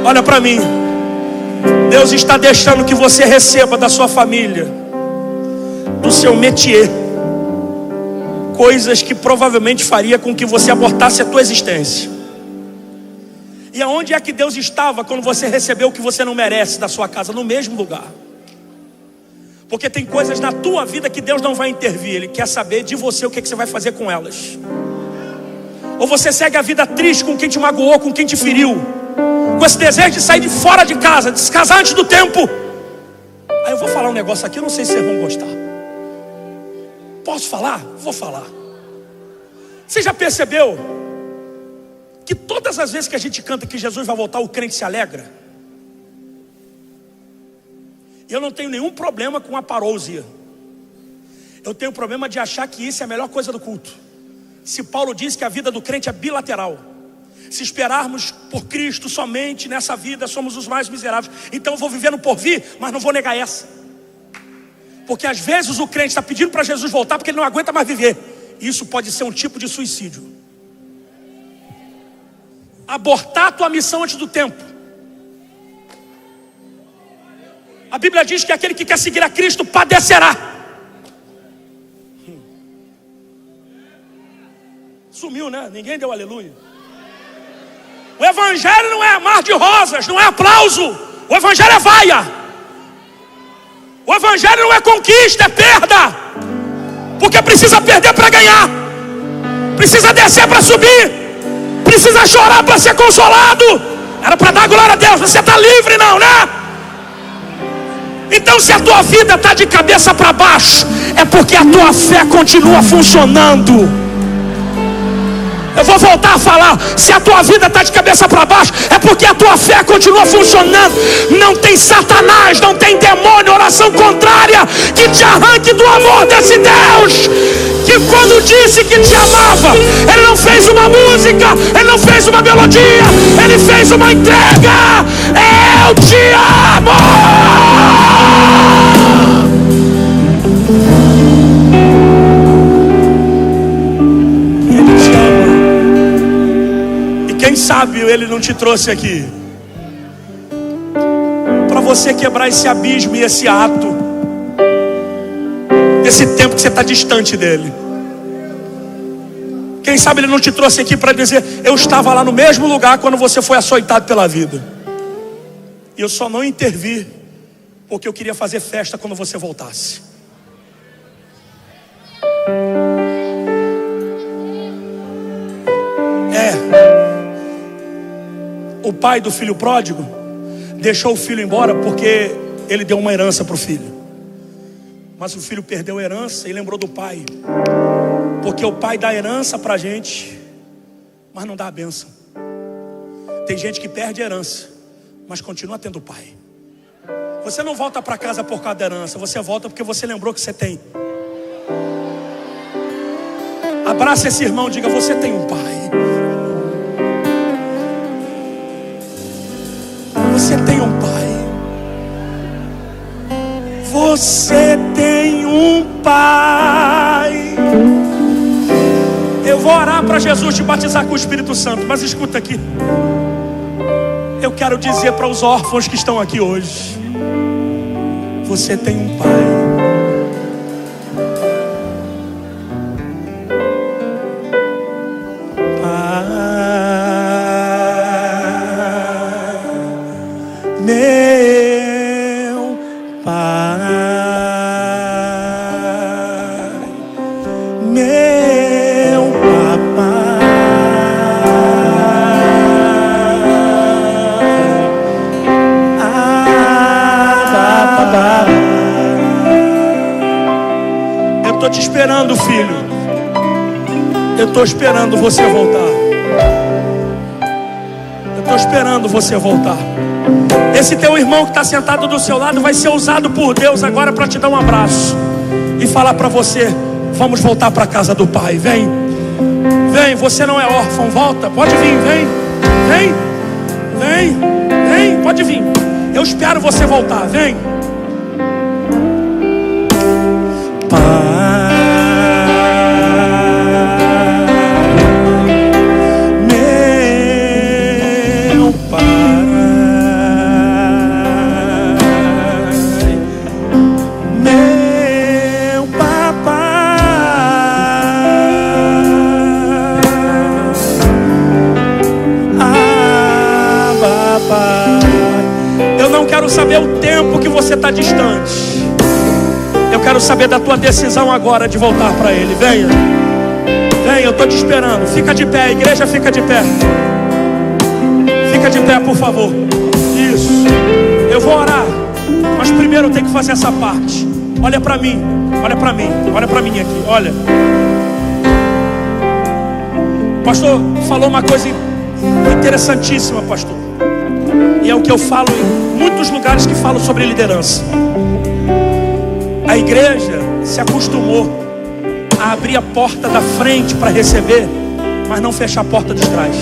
Olha para mim. Deus está deixando que você receba da sua família, do seu métier, coisas que provavelmente faria com que você abortasse a tua existência. E aonde é que Deus estava quando você recebeu o que você não merece da sua casa? No mesmo lugar. Porque tem coisas na tua vida que Deus não vai intervir. Ele quer saber de você o que você vai fazer com elas. Ou você segue a vida triste com quem te magoou, com quem te feriu, com esse desejo de sair de fora de casa, de se casar antes do tempo. Aí eu vou falar um negócio aqui, eu não sei se vocês vão gostar. Posso falar? Vou falar. Você já percebeu que todas as vezes que a gente canta que Jesus vai voltar, o crente se alegra? Eu não tenho nenhum problema com a parousia. Eu tenho problema de achar que isso é a melhor coisa do culto. Se Paulo diz que a vida do crente é bilateral, se esperarmos por Cristo somente nessa vida, somos os mais miseráveis. Então eu vou viver no porvir, mas não vou negar essa. Porque às vezes o crente está pedindo para Jesus voltar porque ele não aguenta mais viver. Isso pode ser um tipo de suicídio. Abortar a tua missão antes do tempo. A Bíblia diz que aquele que quer seguir a Cristo padecerá. Sumiu, né? Ninguém deu aleluia. O evangelho não é mar de rosas, não é aplauso. O evangelho é vaia. O evangelho não é conquista, é perda. Porque precisa perder para ganhar, precisa descer para subir, precisa chorar para ser consolado. Era para dar glória a Deus. Você está livre, não, né? Então se a tua vida está de cabeça para baixo, é porque a tua fé continua funcionando. Eu vou voltar a falar. Se a tua vida está de cabeça para baixo, é porque a tua fé continua funcionando. Não tem Satanás, não tem demônio, oração contrária que te arranque do amor desse Deus, que quando disse que te amava, Ele não fez uma música, Ele não fez uma melodia, Ele fez uma entrega. Eu te amo. Quem sabe Ele não te trouxe aqui para você quebrar esse abismo e esse ato, esse tempo que você está distante dele. Quem sabe Ele não te trouxe aqui para dizer: eu estava lá no mesmo lugar quando você foi açoitado pela vida, e eu só não intervi porque eu queria fazer festa quando você voltasse. O pai do filho pródigo deixou o filho embora porque ele deu uma herança para o filho. Mas o filho perdeu a herança e lembrou do pai. Porque o pai dá herança para a gente, mas não dá a bênção. Tem gente que perde a herança, mas continua tendo pai. Você não volta para casa por causa da herança, você volta porque você lembrou que você tem. Abraça esse irmão, diga: você tem um pai. Você tem um pai. Você tem um pai. Eu vou orar para Jesus te batizar com o Espírito Santo, mas escuta aqui. Eu quero dizer para os órfãos que estão aqui hoje: você tem um pai. Meu pai, meu papai, papai. Eu estou te esperando, filho. Eu estou esperando você voltar. Eu estou esperando você voltar. Esse teu irmão que está sentado do seu lado vai ser usado por Deus agora para te dar um abraço e falar para você: vamos voltar para a casa do pai. Vem, vem, você não é órfão, volta, pode vir, vem, vem, vem, vem, pode vir. Eu espero você voltar, vem. Eu não quero saber o tempo que você está distante. Eu quero saber da tua decisão agora de voltar para Ele. Venha, venha, eu estou te esperando. Fica de pé, a igreja fica de pé. Fica de pé, por favor. Isso. Eu vou orar, mas primeiro eu tenho que fazer essa parte. Olha para mim, olha para mim, olha para mim aqui, olha. O pastor falou uma coisa interessantíssima, pastor. E é o que eu falo em muitos lugares que falo sobre liderança. A igreja se acostumou a abrir a porta da frente para receber, mas não fechar a porta de trás.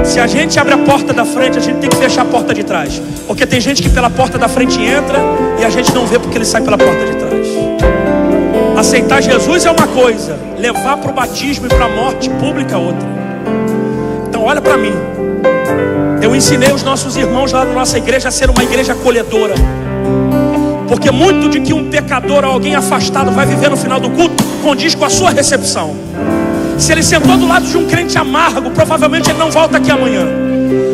Se a gente abre a porta da frente, a gente tem que fechar a porta de trás. Porque tem gente que pela porta da frente entra e a gente não vê porque ele sai pela porta de trás. Aceitar Jesus é uma coisa, levar para o batismo e para a morte pública é outra. Então olha para mim. Eu ensinei os nossos irmãos lá na nossa igreja a ser uma igreja acolhedora. Porque muito de que um pecador ou alguém afastado vai viver no final do culto condiz com a sua recepção. Se ele sentou do lado de um crente amargo, provavelmente ele não volta aqui amanhã.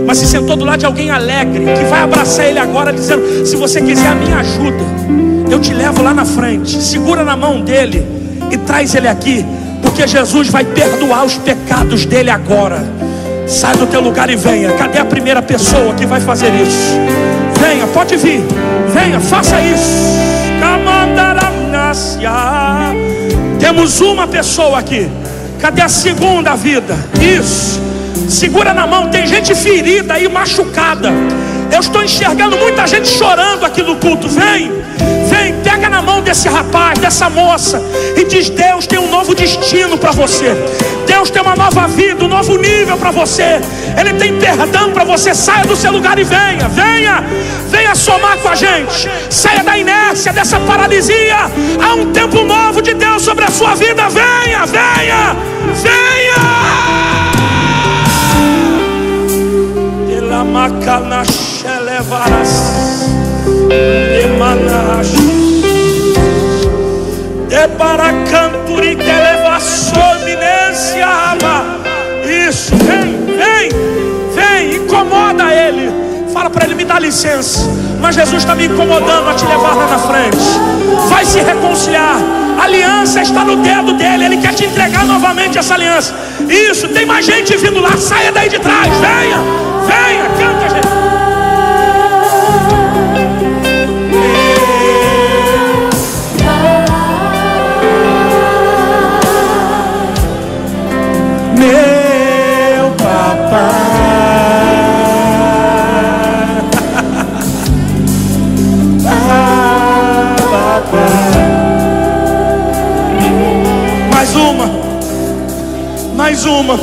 Mas se sentou do lado de alguém alegre, que vai abraçar ele agora dizendo: se você quiser a minha ajuda, eu te levo lá na frente. Segura na mão dele e traz ele aqui, porque Jesus vai perdoar os pecados dele agora. Sai do teu lugar e venha. Cadê a primeira pessoa que vai fazer isso? Venha, pode vir. Venha, faça isso. Temos uma pessoa aqui. Cadê a segunda vida? Isso. Segura na mão. Tem gente ferida aí, machucada. Eu estou enxergando muita gente chorando aqui no culto. Vem, vem, pega na mão desse rapaz, dessa moça e diz: Deus tem um novo destino para você. Deus tem uma nova vida, um novo nível para você. Ele tem perdão para você. Saia do seu lugar e venha, venha, venha somar com a gente. Saia da inércia, dessa paralisia. Há um tempo novo de Deus sobre a sua vida. Venha, venha, venha. Isso, vem, vem, vem, incomoda ele. Fala para ele: me dá licença, mas Jesus está me incomodando a te levar lá na frente. Vai se reconciliar. A aliança está no dedo dele. Ele quer te entregar novamente essa aliança. Isso, tem mais gente vindo lá. Saia daí de trás, venha, venha, canta, gente. Meu papai. uma. Mais uma.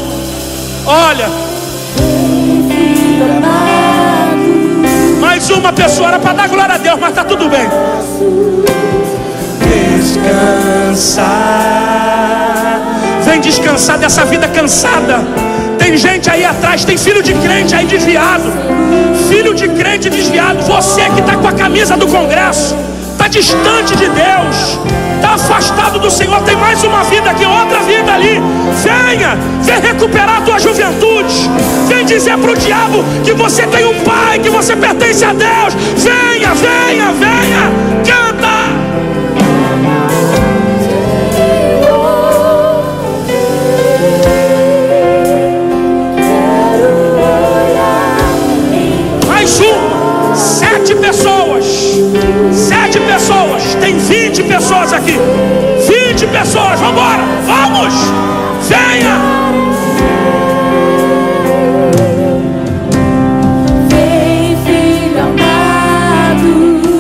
Olha. Mais uma pessoa. Era para dar glória a Deus, mas está tudo bem. Descansar. Vem descansar dessa vida cansada. Tem gente aí atrás, tem filho de crente aí desviado. Filho de crente desviado. Você que está com a camisa do Congresso, está distante de Deus, está afastado do Senhor. Tem mais uma vida aqui, outra vida ali. Venha, vem recuperar a tua juventude. Vem dizer para o diabo que você tem um pai, que você pertence a Deus. Venha, venha, venha. Canta. Mais um. 7 pessoas. 7 pessoas. Tem 20 pessoas aqui. 20 pessoas. Vamos embora. Vamos. Venha. Vem, filho amado.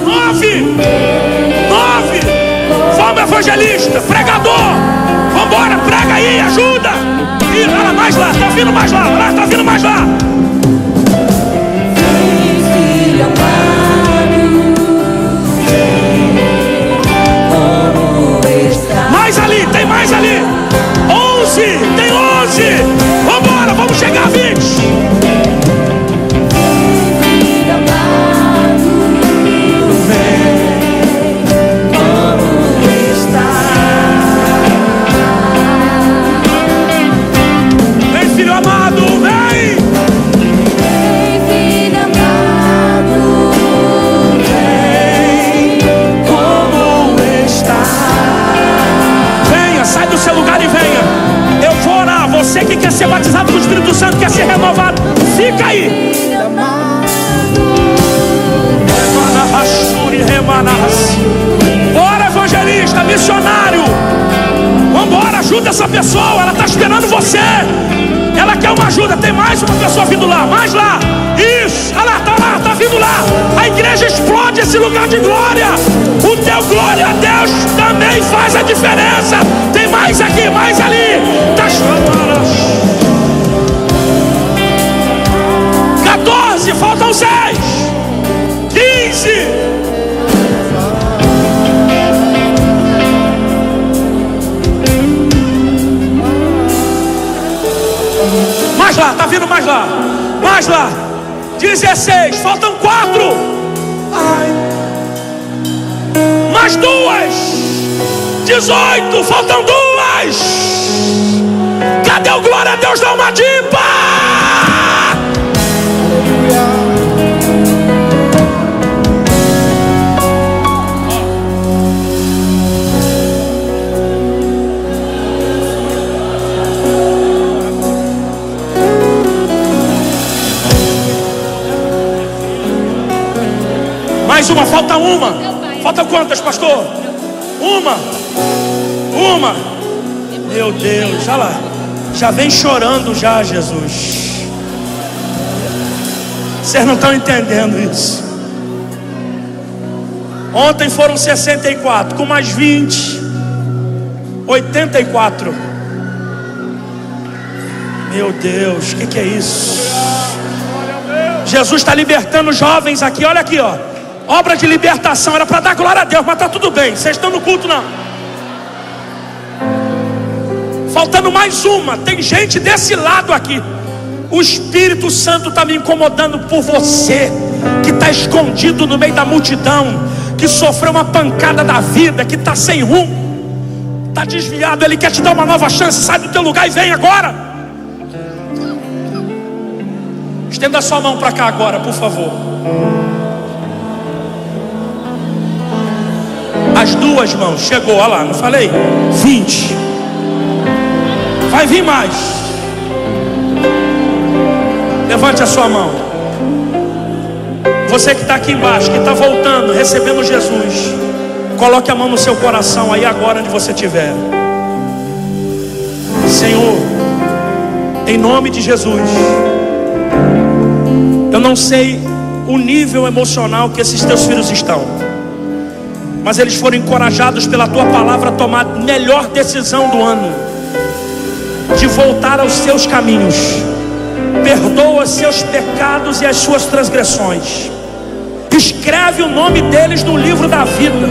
9. Vamos, evangelista, pregador. Vamos embora. Prega aí. Ajuda. Ih, olha mais lá. Tá vindo mais lá. Olha, tá vindo mais lá. Mais ali, tem mais ali. 11, tem 11. Vambora, vamos chegar a 20. Vem, filho amado, vem. Vem, filho amado. Vem como está. Venha, sai do seu lugar e venha. Eu vou orar. Você que quer ser batizado com o Espírito Santo, quer ser renovado, fica aí. Filho amado. Bora, evangelista, missionário. Vambora, ajuda essa pessoa. Ela está esperando você. Ela quer uma ajuda. Tem mais uma pessoa vindo lá. Mais lá. Isso, olha lá, tá vindo lá. A igreja explode esse lugar de glória. O teu glória a Deus também faz a diferença. Tem mais aqui, mais ali. 14, faltam 6. 15. Mais lá, tá vindo mais lá. Mais lá. 16, faltam 4. Mais 2. 18, faltam 2. Cadê o glória a Deus? Dá uma dipa. Mais uma, falta uma. Falta quantas, pastor? Uma. Meu Deus, olha lá. Já vem chorando já, Jesus. Vocês não estão entendendo isso. Ontem foram 64, com mais 20, 84. Meu Deus, o que é isso? Jesus está libertando jovens aqui, olha aqui, ó. Obra de libertação, era para dar glória a Deus, mas tá tudo bem, vocês estão no culto não. Faltando mais uma, tem gente desse lado aqui. O Espírito Santo está me incomodando por você, que está escondido no meio da multidão, que sofreu uma pancada da vida, que está sem rumo, está desviado. Ele quer te dar uma nova chance. Sai do teu lugar e vem agora. Estenda a sua mão para cá agora, por favor. As duas mãos, chegou, olha lá, não falei? 20. Vai vir mais. Levante a sua mão. Você que está aqui embaixo, que está voltando, recebendo Jesus, coloque a mão no seu coração aí agora onde você estiver. Senhor, em nome de Jesus, eu não sei o nível emocional que esses teus filhos estão. mas eles foram encorajados pela tua palavra a tomar a melhor decisão do ano, de voltar aos seus caminhos. Perdoa seus pecados e as suas transgressões. Escreve o nome deles no livro da vida,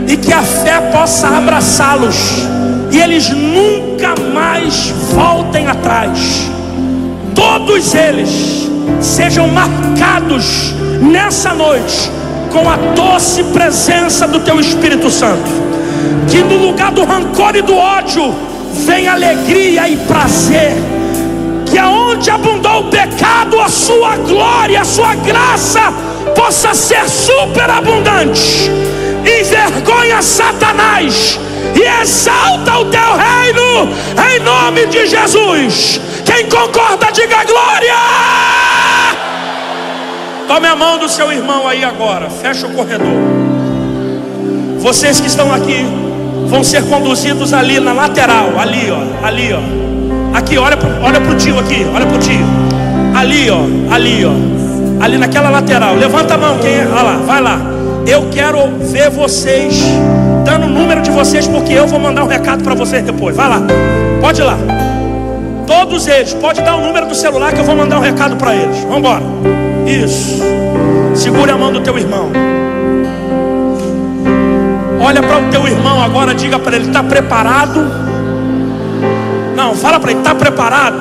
e que a fé possa abraçá-los, e eles nunca mais voltem atrás. Todos eles sejam marcados nessa noite com a doce presença do teu Espírito Santo. Que no lugar do rancor e do ódio venha alegria e prazer. Que aonde abundou o pecado, a sua glória, a sua graça possa ser superabundante. Envergonha Satanás e exalta o teu reino, em nome de Jesus. Quem concorda, diga glória. Tome a mão do seu irmão aí agora, fecha o corredor. Vocês que estão aqui vão ser conduzidos ali na lateral, ali ó, aqui, olha pro tio aqui, olha pro tio, ali ó, ali naquela lateral. Levanta a mão, quem é? Olha lá, vai lá. Eu quero ver vocês dando o número de vocês, porque eu vou mandar um recado para vocês depois. Vai lá, pode ir lá. Todos eles, pode dar o número do celular que eu vou mandar um recado para eles. Vamos embora. Isso. Segure a mão do teu irmão. Olha para o teu irmão agora, diga para ele: está preparado? Não, fala para ele: está preparado?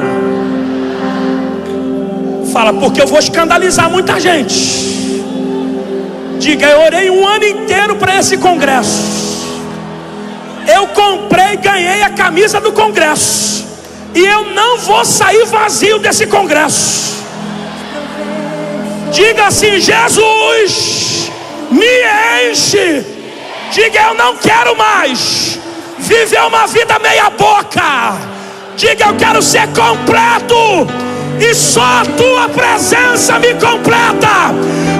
Fala, porque eu vou escandalizar muita gente. Diga: eu orei um ano inteiro para esse congresso. Eu comprei e ganhei a camisa do congresso, e eu não vou sair vazio desse congresso. Diga assim: Jesus, me enche. Diga: eu não quero mais viver uma vida meia boca. Diga: eu quero ser completo, e só a tua presença me completa.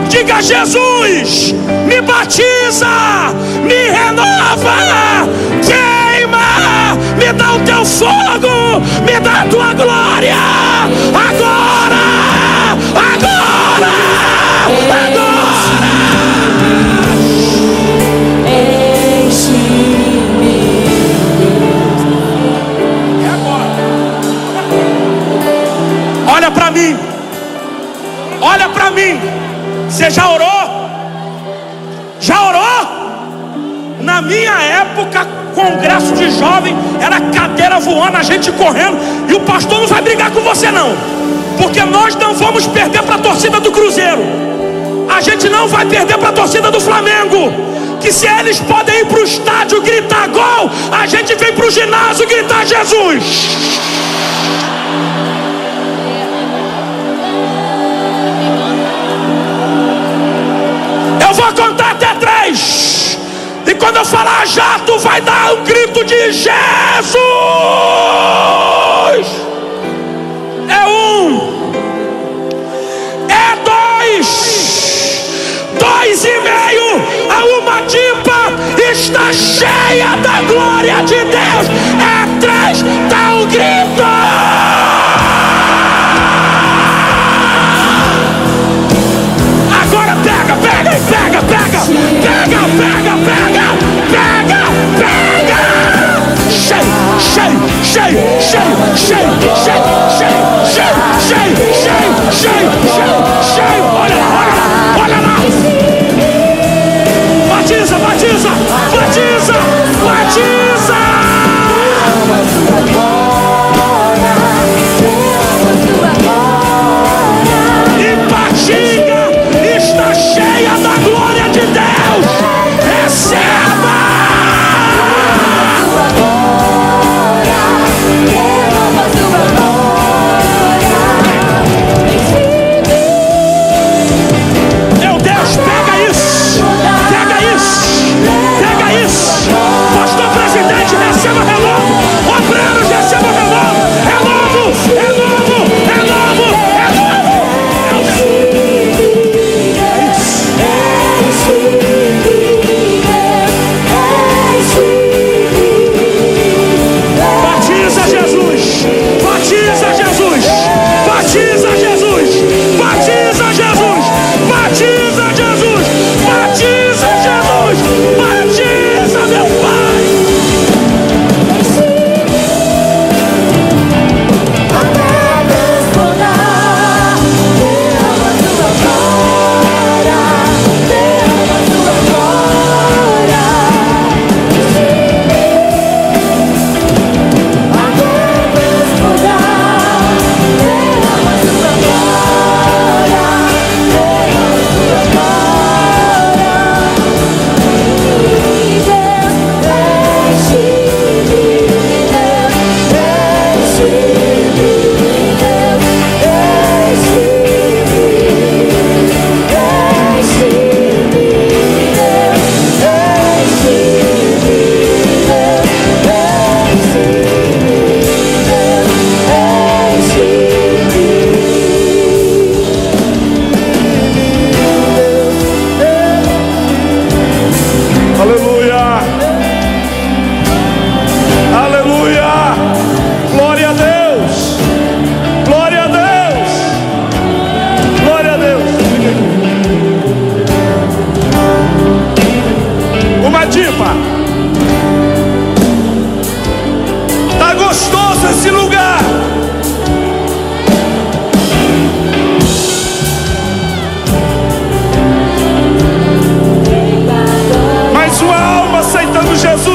Diga: Jesus, me batiza, me renova, queima, me dá o teu fogo, me dá a tua glória. Agora, agora, agora. Olha para mim, olha para mim. Você já orou? Já orou? Na minha época, congresso de jovem era cadeira voando, a gente correndo, e o pastor não vai brigar com você não, porque nós não vamos perder para a torcida do Cruzeiro. A gente não vai perder para a torcida do Flamengo, que se eles podem ir para o estádio gritar gol, a gente vem para o ginásio gritar Jesus. Eu vou contar até 3, e quando eu falar já, tu vai dar um grito de Jesus. É 1, é 2 e meio. A uma tipa está cheia da glória de Deus. É 3, dá um grito. Agora pega, pega, pega, pega, pega, pega, pega, pega, pega. Cheio, cheio, cheio, cheio, cheio, cheio, cheio, cheio, cheio, cheio, cheio, cheio, cheio. Olha lá, olha lá, olha lá. Batiza, batiza, batiza, batiza.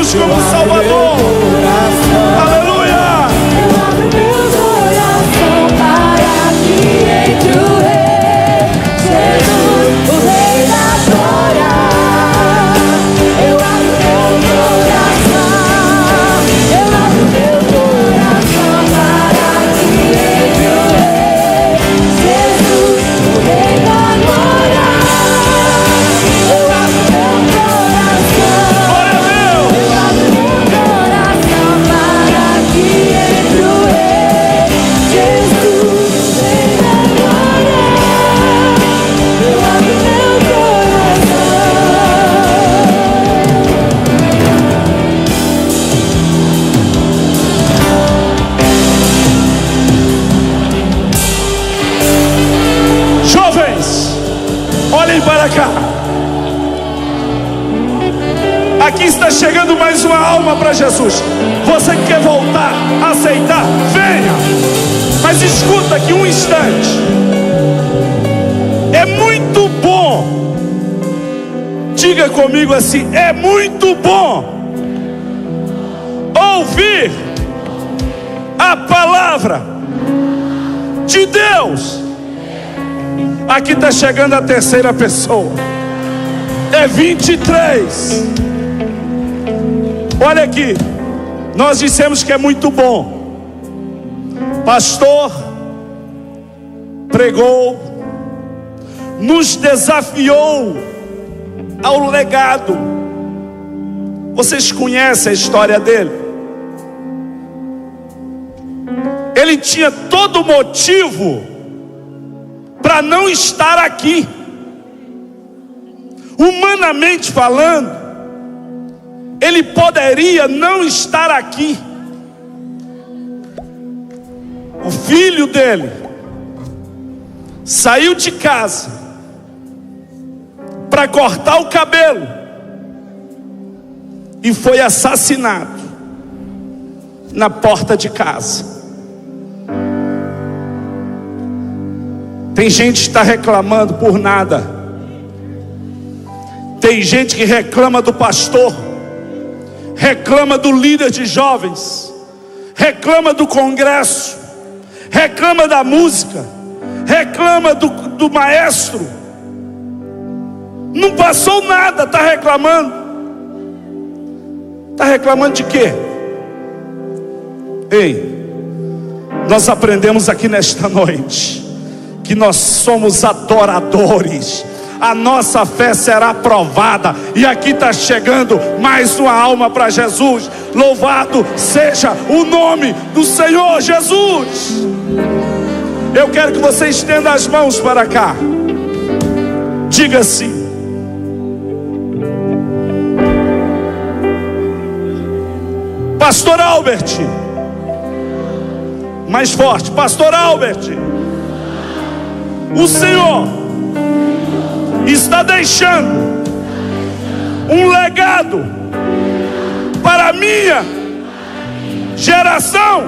Jesus como Salvador. Aleluia! Eu abro meu coração para que entre o Rei Jesus, o Rei da glória. Eu abro meu coração, eu abro meu coração para que entre o Rei Jesus, o Rei da glória. Eu abro meu coração, Glória a Deus! eu abro meu coração para que entre o Rei Jesus, o Rei da glória. Eu abro meu coração. Jovens, olhem para cá. Aqui está chegando mais uma alma para Jesus. Você que quer voltar, aceitar, venha. Mas escuta aqui um instante. É muito bom. Diga comigo assim: é muito bom ouvir a palavra de Deus. Aqui está chegando a terceira pessoa. É 23. Olha aqui. Nós dissemos que é muito bom. Pastor pregou, nos desafiou ao legado. Vocês conhecem a história dele? Ele tinha todo motivo para não estar aqui. Humanamente falando, ele poderia não estar aqui. O filho dele saiu de casa para cortar o cabelo e foi assassinado na porta de casa. Tem gente que está reclamando por nada. Tem gente que reclama do pastor, reclama do líder de jovens, reclama do congresso, reclama da música, reclama do maestro. Não passou nada, está reclamando. Está reclamando de quê? Ei, nós aprendemos aqui nesta noite que nós somos adoradores. A nossa fé será provada. E aqui está chegando mais uma alma para Jesus. Louvado seja o nome do Senhor Jesus. Eu quero que você estenda as mãos para cá. Diga assim: Pastor Albert. Mais forte, Pastor Albert. O Senhor está deixando um legado para a minha geração.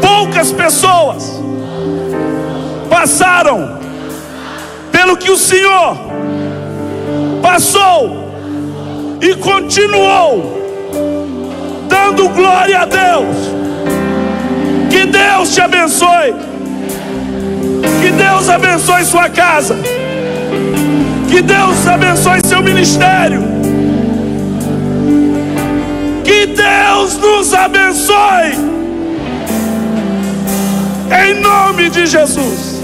Poucas pessoas passaram pelo que o Senhor passou e continuou dando glória a Deus. Que Deus te abençoe. Que Deus abençoe sua casa. Que Deus abençoe seu ministério. Que Deus nos abençoe. Em nome de Jesus.